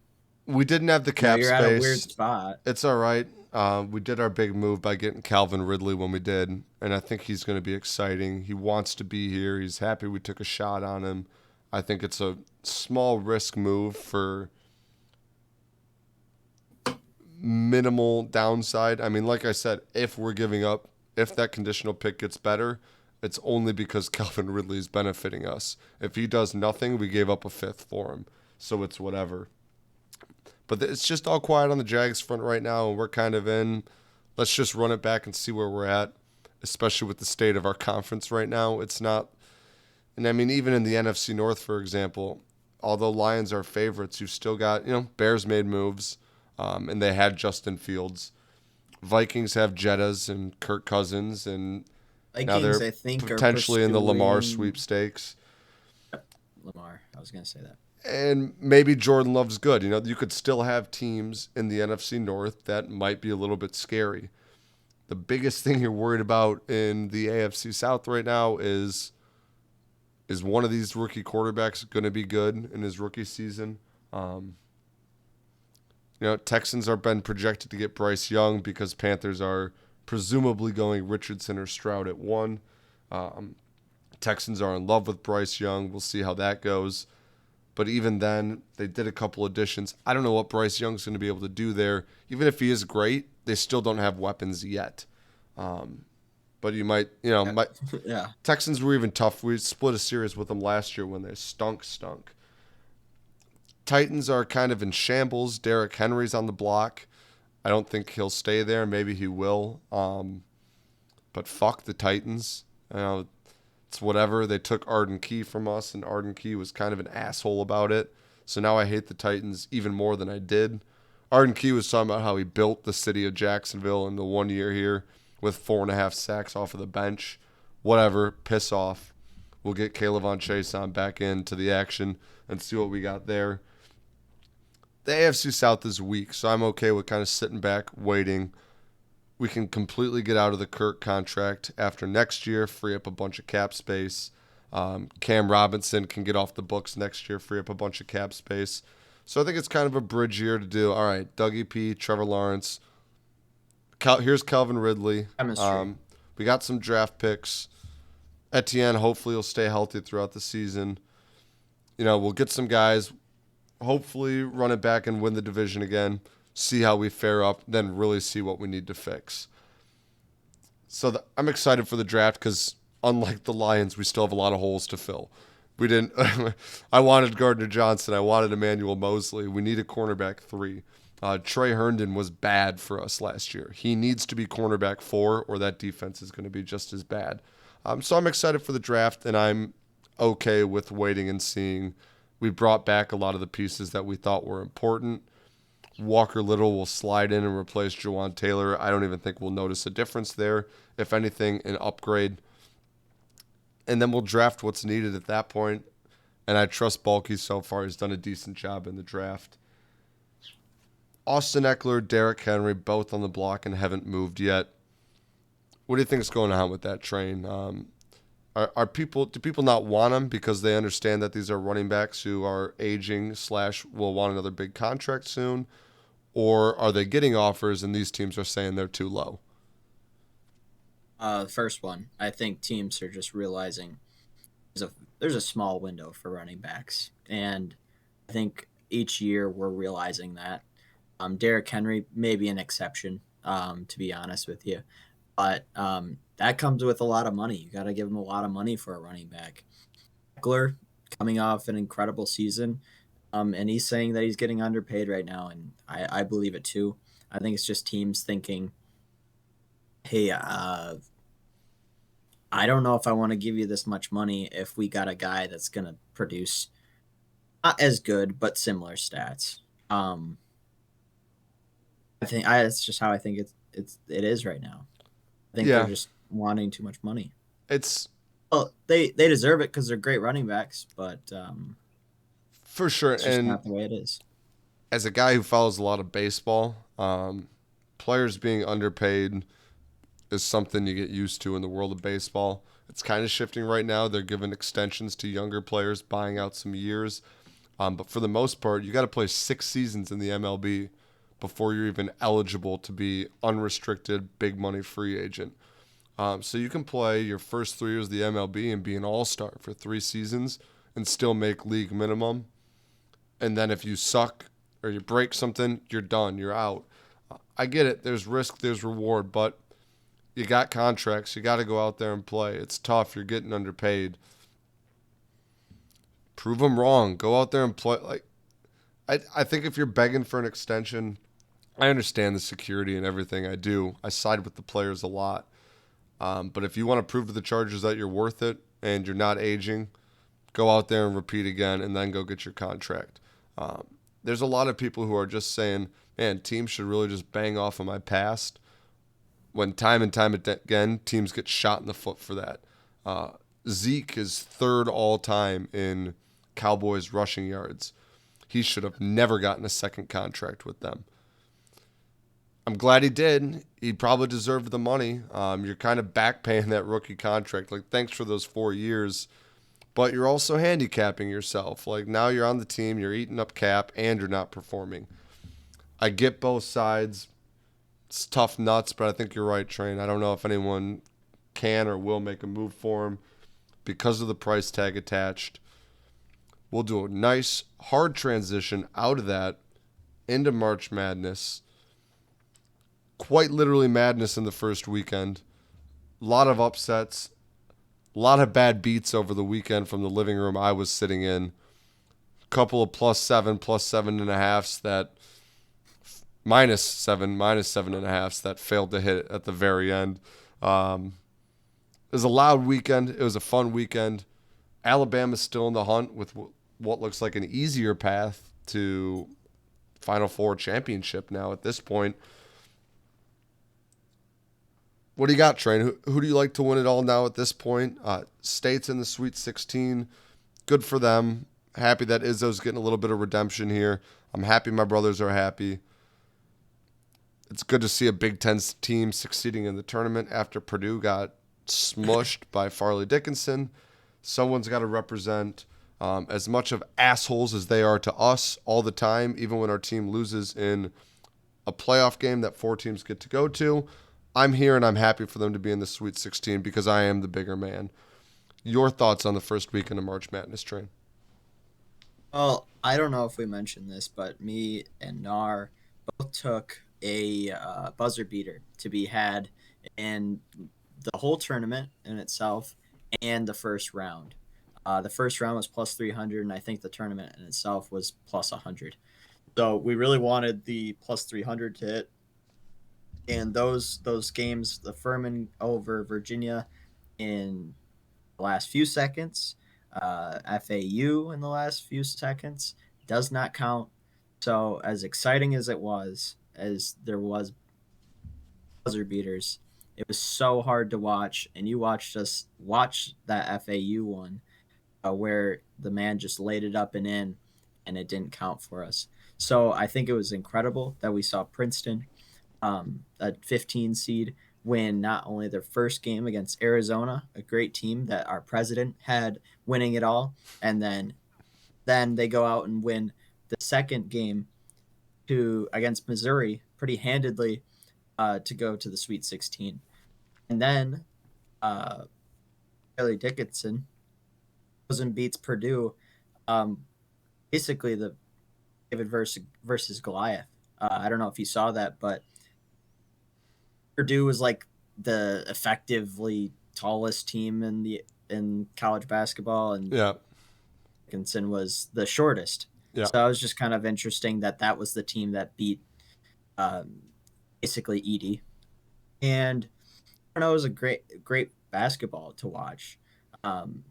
We didn't have the cap you're at a weird space. spot. It's all right. We did our big move by getting Calvin Ridley when we did, and I think he's going to be exciting. He wants to be here. He's happy we took a shot on him. I think it's a small risk move for minimal downside. I mean, like I said, if we're giving up, if that conditional pick gets better, it's only because Calvin Ridley is benefiting us. If he does nothing, we gave up a fifth for him. So it's whatever. But it's just all quiet on the Jags front right now, and we're kind of in. Let's just run it back and see where we're at, especially with the state of our conference right now. It's not, and I mean, even in the NFC North, for example, although Lions are favorites, you've still got, Bears made moves, and they had Justin Fields. Vikings have Jettas and Kirk Cousins, and now Vikings, they're I think, are potentially in the Lamar pursuing sweepstakes. Lamar. I was going to say that. And maybe Jordan Love's good. You could still have teams in the NFC North that might be a little bit scary. The biggest thing you're worried about in the AFC South right now is one of these rookie quarterbacks going to be good in his rookie season? Texans are been projected to get Bryce Young because Panthers are presumably going Richardson or Stroud at one. Texans are in love with Bryce Young. We'll see how that goes. But even then, they did a couple additions. I don't know what Bryce Young's going to be able to do there. Even if he is great, they still don't have weapons yet. But you might. Yeah. Texans were even tough. We split a series with them last year when they stunk. Titans are kind of in shambles. Derrick Henry's on the block. I don't think he'll stay there. Maybe he will. But fuck the Titans. It's whatever. They took Arden Key from us, and Arden Key was kind of an asshole about it. So now I hate the Titans even more than I did. Arden Key was talking about how he built the city of Jacksonville in the 1 year here with 4.5 sacks off of the bench. Whatever. Piss off. We'll get Caleb on Chase on back into the action and see what we got there. The AFC South is weak, so I'm okay with kind of sitting back, waiting. We can completely get out of the Kirk contract after next year, free up a bunch of cap space. Cam Robinson can get off the books next year, free up a bunch of cap space. So I think it's kind of a bridge year to do. All right, Dougie P, Trevor Lawrence. Here's Calvin Ridley. Chemistry. We got some draft picks. Etienne hopefully will stay healthy throughout the season. We'll get some guys, hopefully run it back and win the division again. See how we fare up, then really see what we need to fix. So I'm excited for the draft because unlike the Lions, we still have a lot of holes to fill. We didn't. I wanted Gardner Johnson. I wanted Emmanuel Mosley. We need a cornerback 3. Trey Herndon was bad for us last year. He needs to be cornerback 4, or that defense is going to be just as bad. So I'm excited for the draft, and I'm okay with waiting and seeing. We brought back a lot of the pieces that we thought were important. Walker Little will slide in and replace Jawan Taylor. I don't even think we'll notice a difference there. If anything, an upgrade. And then we'll draft what's needed at that point. And I trust Balky so far. He's done a decent job in the draft. Austin Eckler, Derrick Henry, both on the block and haven't moved yet. What do you think is going on with that train? Do people not want them because they understand that these are running backs who are aging / will want another big contract soon? Or are they getting offers and these teams are saying they're too low? The first one, I think teams are just realizing there's a small window for running backs, and I think each year we're realizing that. Derrick Henry may be an exception, to be honest with you, but that comes with a lot of money. You got to give him a lot of money for a running back. Eckler coming off an incredible season, and he's saying that he's getting underpaid right now, and I believe it too. I think it's just teams thinking, hey, I don't know if I want to give you this much money if we got a guy that's going to produce not as good, but similar stats. It's just how I think it is right now. I think they're just wanting too much money. They deserve it because they're great running backs, but for sure, it's just and not the way it is. As a guy who follows a lot of baseball, players being underpaid is something you get used to in the world of baseball. It's kind of shifting right now. They're giving extensions to younger players, buying out some years. But for the most part, you got to play 6 seasons in the MLB before you're even eligible to be unrestricted, big money free agent. So you can play your first 3 years of the MLB and be an all-star for 3 seasons and still make league minimum. And then if you suck or you break something, you're done. You're out. I get it. There's risk, there's reward. But, You got contracts. You got to go out there and play. It's tough. You're getting underpaid. Prove them wrong. Go out there and play. Like I think if you're begging for an extension, I understand the security and everything. I do. I side with the players a lot. But if you want to prove to the Chargers that you're worth it and you're not aging, go out there and repeat again, and then go get your contract. Um, there's a lot of people who are just saying, man, teams should really just bang off of my past. When time and time again, teams get shot in the foot for that. Uh, Zeke is third all time in Cowboys rushing yards. He should have never gotten a second contract with them. I'm glad he did. He probably deserved the money. You're kind of back paying that rookie contract. Like, thanks for those 4 years. But you're also handicapping yourself. Like, now you're on the team, you're eating up cap, and you're not performing. I get both sides. It's tough nuts, but I think you're right, Train. I don't know if anyone can or will make a move for him because of the price tag attached. We'll do a nice, hard transition out of that into March Madness. Quite literally madness in the first weekend. A lot of upsets. A lot of bad beats over the weekend from the living room I was sitting in. A couple of plus 7.5s that minus 7.5s that failed to hit at the very end. It was a loud weekend. It was a fun weekend. Alabama's still in the hunt with what looks like an easier path to Final Four championship now at this point. What do you got, Train? Who do you like to win it all now at this point? State's in the Sweet 16. Good for them. Happy that Izzo's getting a little bit of redemption here. I'm happy my brothers are happy. It's good to see a Big Ten team succeeding in the tournament after Purdue got smushed by Farley Dickinson. Someone's got to represent as much of assholes as they are to us all the time, even when our team loses in a playoff game that 4 teams get to go to. I'm here and I'm happy for them to be in the Sweet 16 because I am the bigger man. Your thoughts on the first weekend of March Madness, Train? Well, I don't know if we mentioned this, but me and Nar both took a buzzer beater to be had in the whole tournament in itself and the first round. The first round was plus 300, and I think the tournament in itself was plus 100. So we really wanted the plus 300 to hit. And those games, the Furman over Virginia in the last few seconds, FAU in the last few seconds, does not count. So as exciting as it was, as there was buzzer beaters, it was so hard to watch. And you watched us watch that FAU one where the man just laid it up and in, and it didn't count for us. So I think it was incredible that we saw Princeton, a 15 seed, win not only their first game against Arizona, a great team that our president had winning it all, and then they go out and win the second game to against Missouri pretty handedly to go to the Sweet 16, and then Billy Dickinson goes and beats Purdue, um, basically the David versus Goliath. I don't know if you saw that, but Purdue was like the effectively tallest team in college basketball, and Yeah. Dickinson was the shortest. Yeah. So it was just kind of interesting that was the team that beat um, basically Edie, and I don't know, it was a great basketball to watch.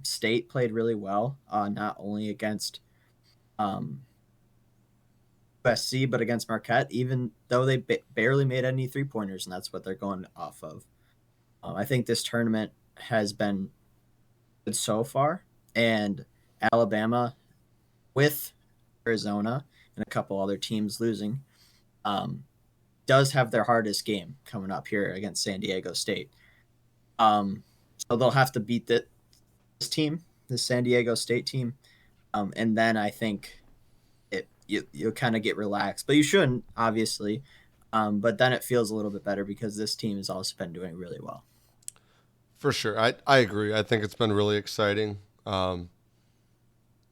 State played really well, not only against um, USC but against Marquette, even though they barely made any 3-pointers, and that's what they're going off of. I think this tournament has been good so far, and Alabama, with Arizona and a couple other teams losing, um, does have their hardest game coming up here against San Diego State. So they'll have to beat this team, the San Diego State team, and then I think you'll kind of get relaxed, but you shouldn't, obviously. But then it feels a little bit better because this team has also been doing really well. For sure. I agree. I think it's been really exciting.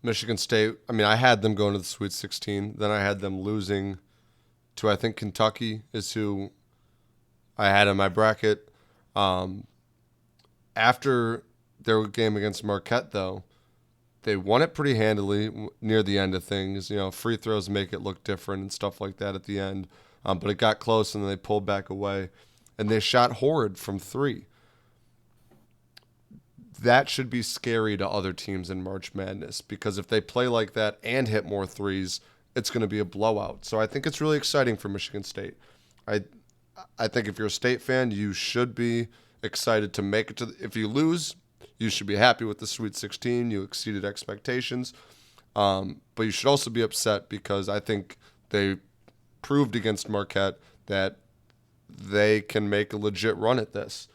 Michigan State, I mean, I had them going to the Sweet 16. Then I had them losing to, I think, Kentucky is who I had in my bracket. After their game against Marquette, though, they won it pretty handily near the end of things. Free throws make it look different and stuff like that at the end. But it got close and then they pulled back away. And they shot horrid from three. That should be scary to other teams in March Madness because if they play like that and hit more threes, it's going to be a blowout. So I think it's really exciting for Michigan State. I I think if you're a State fan, you should be excited to make it to. If you lose, you should be happy with the Sweet 16. You exceeded expectations, but you should also be upset because I think they proved against Marquette that they can make a legit run at this.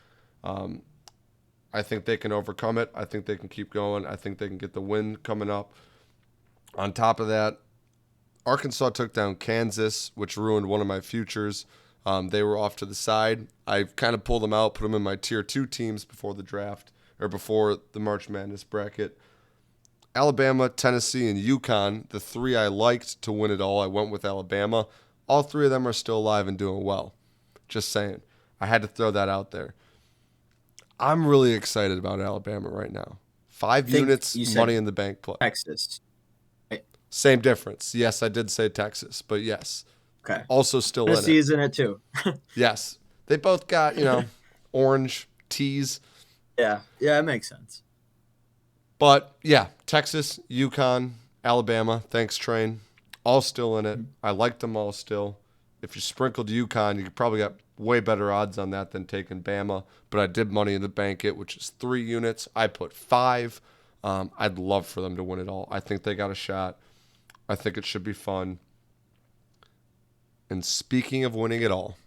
Um, I think they can overcome it. I think they can keep going. I think they can get the win coming up. On top of that, Arkansas took down Kansas, which ruined one of my futures. They were off to the side. I kind of pulled them out, put them in my tier 2 teams before the draft or before the March Madness bracket. Alabama, Tennessee, and UConn, the three I liked to win it all, I went with Alabama. All three of them are still alive and doing well. Just saying. I had to throw that out there. I'm really excited about Alabama right now. 5 think units, you said money in the bank play. Texas. Right? Same difference. Yes, I did say Texas, but yes. Okay. Also still in it. Tennessee's in it too. Yes. They both got, orange tees. Yeah. Yeah, it makes sense. But yeah, Texas, UConn, Alabama, thanks train, all still in it. I like them all still. If you sprinkled UConn, you probably got way better odds on that than taking Bama. But I did money in the bank it, which is 3 units. I put 5. I'd love for them to win it all. I think they got a shot. I think it should be fun. And speaking of winning it all,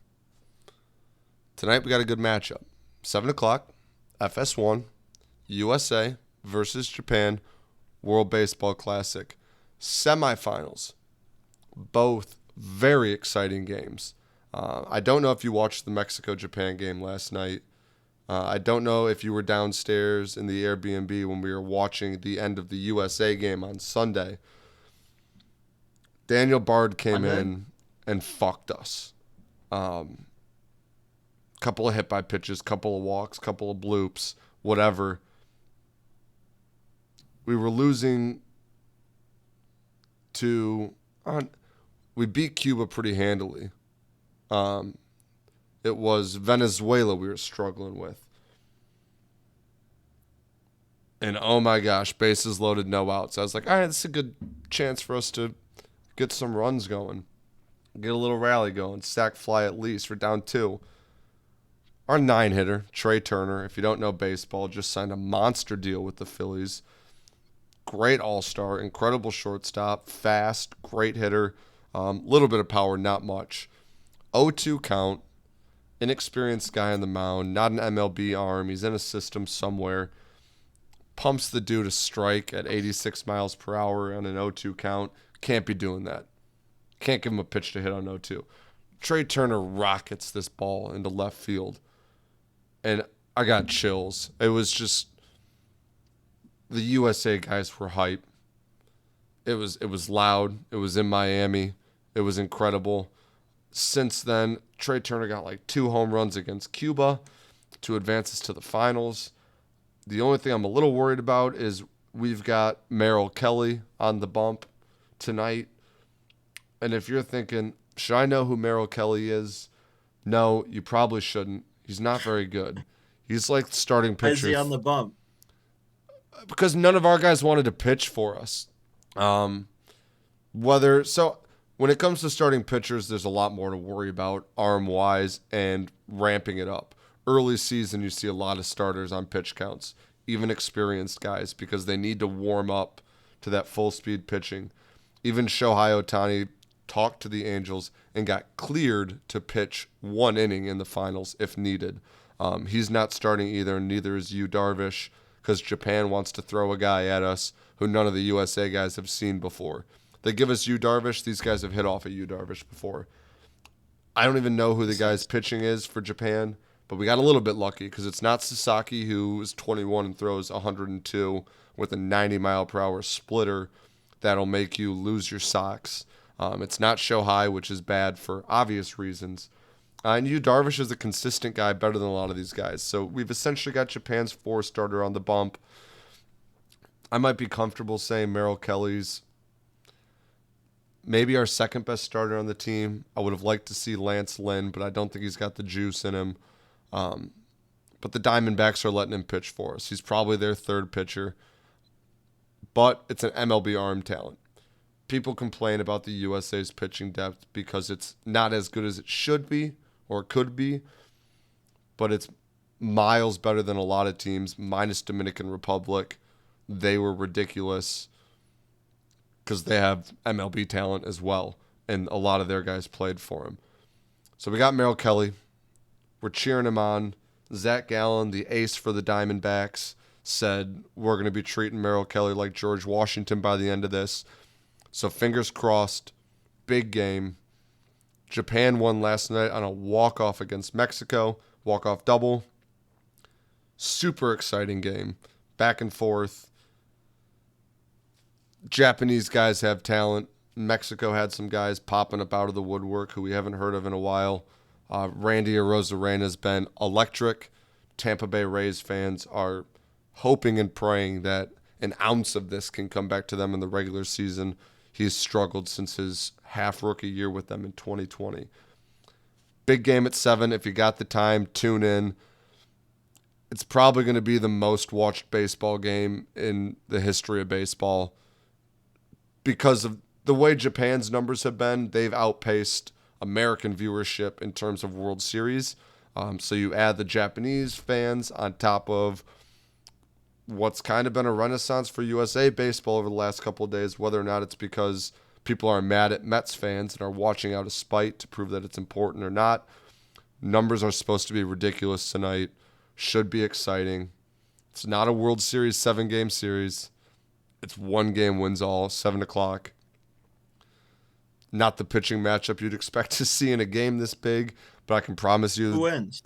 tonight we got a good matchup. 7 o'clock, FS1, USA versus Japan, World Baseball Classic. Semifinals. Both very exciting games. I don't know if you watched the Mexico-Japan game last night. I don't know if you were downstairs in the Airbnb when we were watching the end of the USA game on Sunday. Daniel Bard came in and fucked us. Couple of hit by pitches, couple of walks, couple of bloops, whatever. We were losing to we beat Cuba pretty handily. It was Venezuela we were struggling with. And oh my gosh, bases loaded, no outs. I was like, all right, this is a good chance for us to get some runs going. Get a little rally going. Sack fly at least. We're down 2. Our 9-hitter, Trey Turner, if you don't know baseball, just signed a monster deal with the Phillies. Great all-star, incredible shortstop, fast, great hitter. Little bit of power, not much. 0-2 count. Inexperienced guy on the mound, not an MLB arm. He's in a system somewhere. Pumps the dude a strike at 86 miles per hour on an 0-2 count. Can't be doing that. Can't give him a pitch to hit on 0-2. Trey Turner rockets this ball into left field. And I got chills. It was just the USA guys were hype. It was loud. It was in Miami. It was incredible. Since then, Trey Turner got like 2 home runs against Cuba to advance us to the finals. The only thing I'm a little worried about is we've got Merrill Kelly on the bump tonight. And if you're thinking, should I know who Merrill Kelly is? No, you probably shouldn't. He's not very good. He's like the starting Why is pitcher. he on the bump? Because none of our guys wanted to pitch for us. When it comes to starting pitchers, there's a lot more to worry about arm-wise and ramping it up. Early season, you see a lot of starters on pitch counts, even experienced guys, because they need to warm up to that full-speed pitching. Even Shohei Ohtani talked to the Angels and got cleared to pitch 1 inning in the finals if needed. He's not starting either, and neither is Yu Darvish, because Japan wants to throw a guy at us who none of the USA guys have seen before. They give us Yu Darvish. These guys have hit off at Yu Darvish before. I don't even know who the guy's pitching is for Japan, but we got a little bit lucky because it's not Sasaki, who is 21 and throws 102 with a 90-mile-per-hour splitter that'll make you lose your socks. It's not Shohei, which is bad for obvious reasons. And Yu Darvish is a consistent guy, better than a lot of these guys. So we've essentially got Japan's 4 starter on the bump. I might be comfortable saying Merrill Kelly's maybe our second best starter on the team. I would have liked to see Lance Lynn, but I don't think he's got the juice in him. But the Diamondbacks are letting him pitch for us. He's probably their third pitcher, but it's an MLB arm talent. People complain about the USA's pitching depth because it's not as good as it should be or could be, but it's miles better than a lot of teams, minus Dominican Republic. They were ridiculous because they have MLB talent as well, and a lot of their guys played for him. So we got Merrill Kelly. We're cheering him on. Zach Gallen, the ace for the Diamondbacks, said we're going to be treating Merrill Kelly like George Washington by the end of this. So fingers crossed. Big game. Japan won last night on a walk-off against Mexico. Walk-off double. Super exciting game. Back and forth. Japanese guys have talent. Mexico had some guys popping up out of the woodwork who we haven't heard of in a while. Randy Arozarena has been electric. Tampa Bay Rays fans are hoping and praying that an ounce of this can come back to them in the regular season. He's struggled since his half-rookie year with them in 2020. Big game at 7. If you got the time, tune in. It's probably going to be the most watched baseball game in the history of baseball because of the way Japan's numbers have been. They've outpaced American viewership in terms of World Series. So you add the Japanese fans on top of what's kind of been a renaissance for USA baseball over the last couple of days, whether or not it's because people are mad at Mets fans and are watching out of spite to prove that it's important or not. Numbers are supposed to be ridiculous tonight. Should be exciting. It's not a World Series 7-game series. It's 1 game wins all, 7 o'clock. Not the pitching matchup you'd expect to see in a game this big, but I can promise you. Who wins?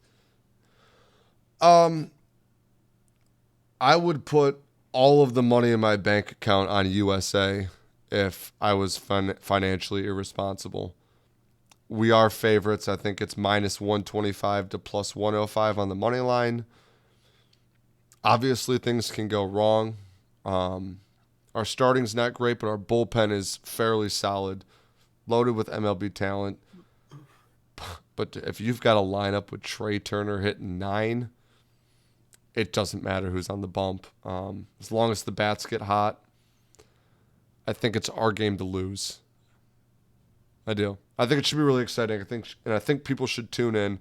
I would put all of the money in my bank account on USA if I was financially irresponsible. We are favorites. I think it's minus 125 to plus 105 on the money line. Obviously, things can go wrong. Our starting's not great, but our bullpen is fairly solid, loaded with MLB talent. But if you've got a lineup with Trey Turner hitting 9, it doesn't matter who's on the bump. As long as the bats get hot, I think it's our game to lose. I do. I think it should be really exciting. I think people should tune in.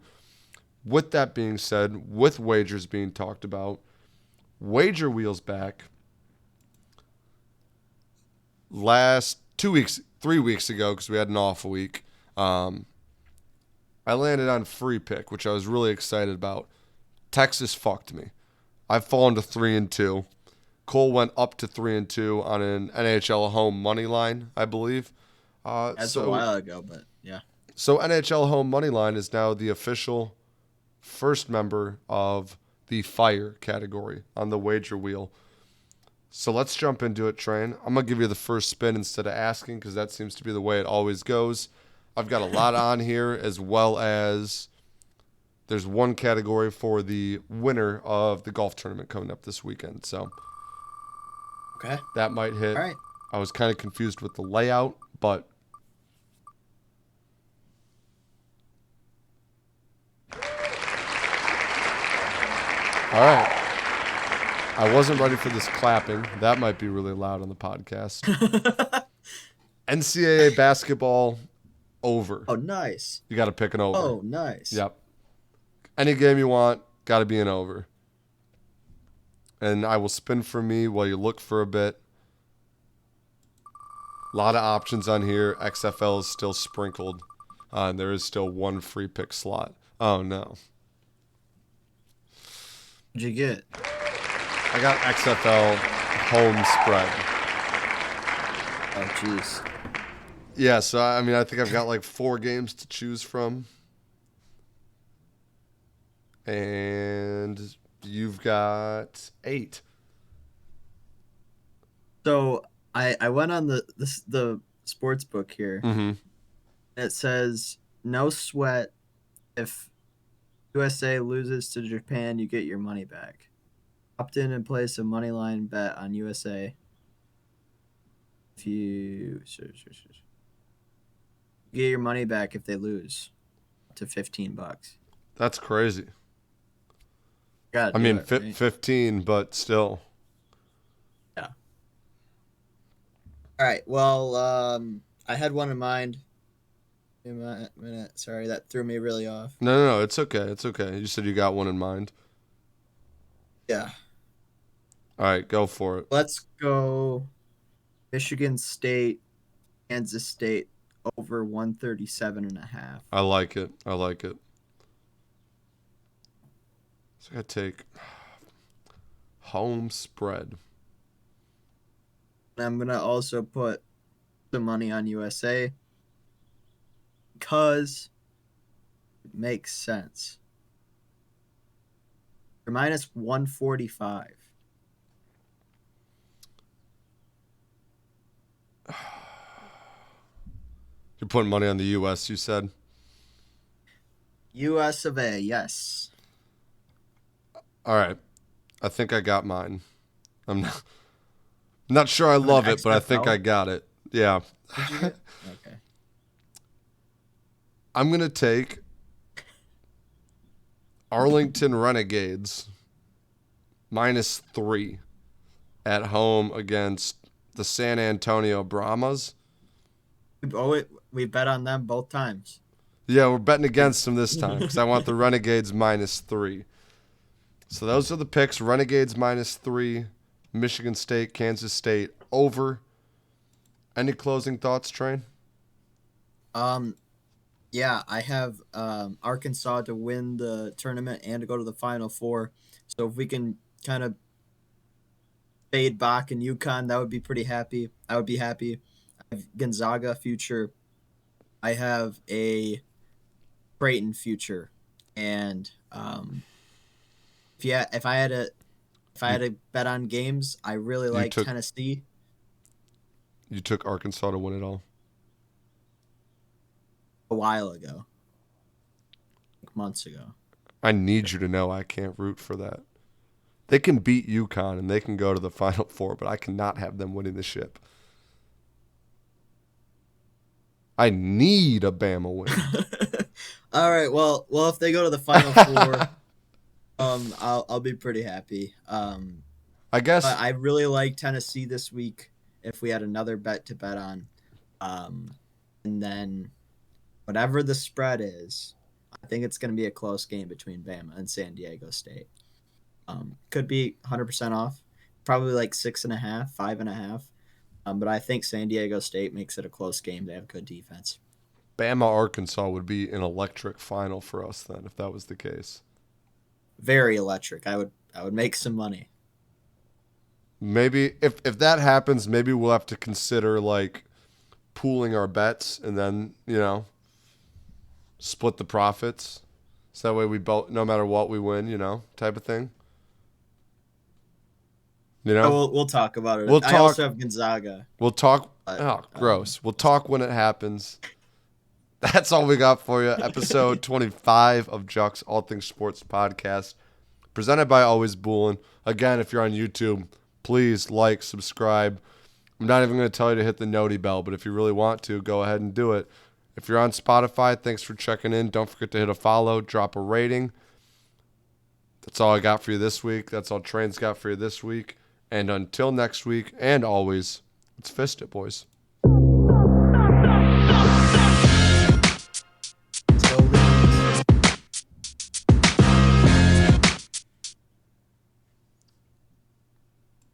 With that being said, with wagers being talked about, Wager Wheel's back. Last 3 weeks ago, because we had an off week, I landed on free pick, which I was really excited about. Texas fucked me. I've fallen to 3-2. Cole went up to 3-2 on an NHL home money line, I believe. That's a while ago, but yeah. So NHL home money line is now the official first member of the fire category on the wager wheel. So let's jump into it, Train. I'm going to give you the first spin instead of asking because that seems to be the way it always goes. I've got a lot on here, as well as there's one category for the winner of the golf tournament coming up this weekend. So Okay. that might hit. All right. I was kind of confused with the layout, but all right. I wasn't ready for this clapping. That might be really loud on the podcast. NCAA basketball over. Oh, nice. You got to pick an over. Oh, nice. Yep. Any game you want, got to be an over. And I will spin for me while you look for a bit. A lot of options on here. XFL is still sprinkled. And there is still one free pick slot. Oh, no. What'd you get? I got XFL home spread. Oh, jeez. Yeah, so I mean, I think I've got like 4 games to choose from. And you've got 8. So I went on the sports book here. Mm-hmm. It says no sweat If USA loses to Japan, you get your money back. Opt in and place a money line bet on USA. If you get your money back if they lose, up to $15. That's crazy. Gotta I do mean, it, right? 15, but still. Yeah. All right. Well, I had one in mind. In a minute. Sorry, that threw me really off. No. It's okay. It's okay. You said you got one in mind. Yeah. All right, go for it. Let's go Michigan State, Kansas State over 137.5. I like it. I like it. So I got to take home spread. And I'm gonna also put the money on USA because it makes sense. They're minus 145. You're putting money on the U.S., you said? US of A, yes. All right. I think I got mine. I'm not sure I Of an love it, but I think I XFL? got it. Yeah. Did you get? Okay. I'm going to take Arlington Renegades -3 at home against the San Antonio Brahmas. We bet on them both times. Yeah, we're betting against them this time because I want the Renegades -3. So those are the picks. Renegades -3, Michigan State, Kansas State over. Any closing thoughts, Train? um, yeah, I have Arkansas to win the tournament and to go to the Final Four. So if we can kind of fade Bach and UConn, that would be pretty happy. I would be happy. I have Gonzaga future. I have a Creighton future, and if I You had to bet on games, I really you like took Tennessee you took Arkansas to win it all. a while ago, like months ago. I need you to know I can't root for that. They can beat UConn and they can go to the Final Four, but I cannot have them winning the ship. I need a Bama win. All right, well, if they go to the Final Four, I'll be pretty happy. I guess But I really like Tennessee this week. If we had another bet to bet on, and then whatever the spread is, I think it's going to be a close game between Bama and San Diego State. Could be 100% off, probably like 6.5, 5.5. But I think San Diego State makes it a close game. They have good defense. Bama Arkansas would be an electric final for us then if that was the case. Very electric. I would make some money. Maybe if that happens, maybe we'll have to consider like pooling our bets and then, split the profits. So that way we both no matter what we win, type of thing. You Oh, know? we'll talk about it. We'll I talk also have Gonzaga, we'll talk but oh, gross. We'll talk when it happens. That's all we got for you. Episode 25 of Juck's All Things Sports Podcast. Presented by Always Boolin. Again, if you're on YouTube, please like, subscribe. I'm not even going to tell you to hit the noti bell, but if you really want to, go ahead and do it. If you're on Spotify, thanks for checking in. Don't forget to hit a follow, drop a rating. That's all I got for you this week. That's all Train's got for you this week. And until next week, and always, let's fist it, boys.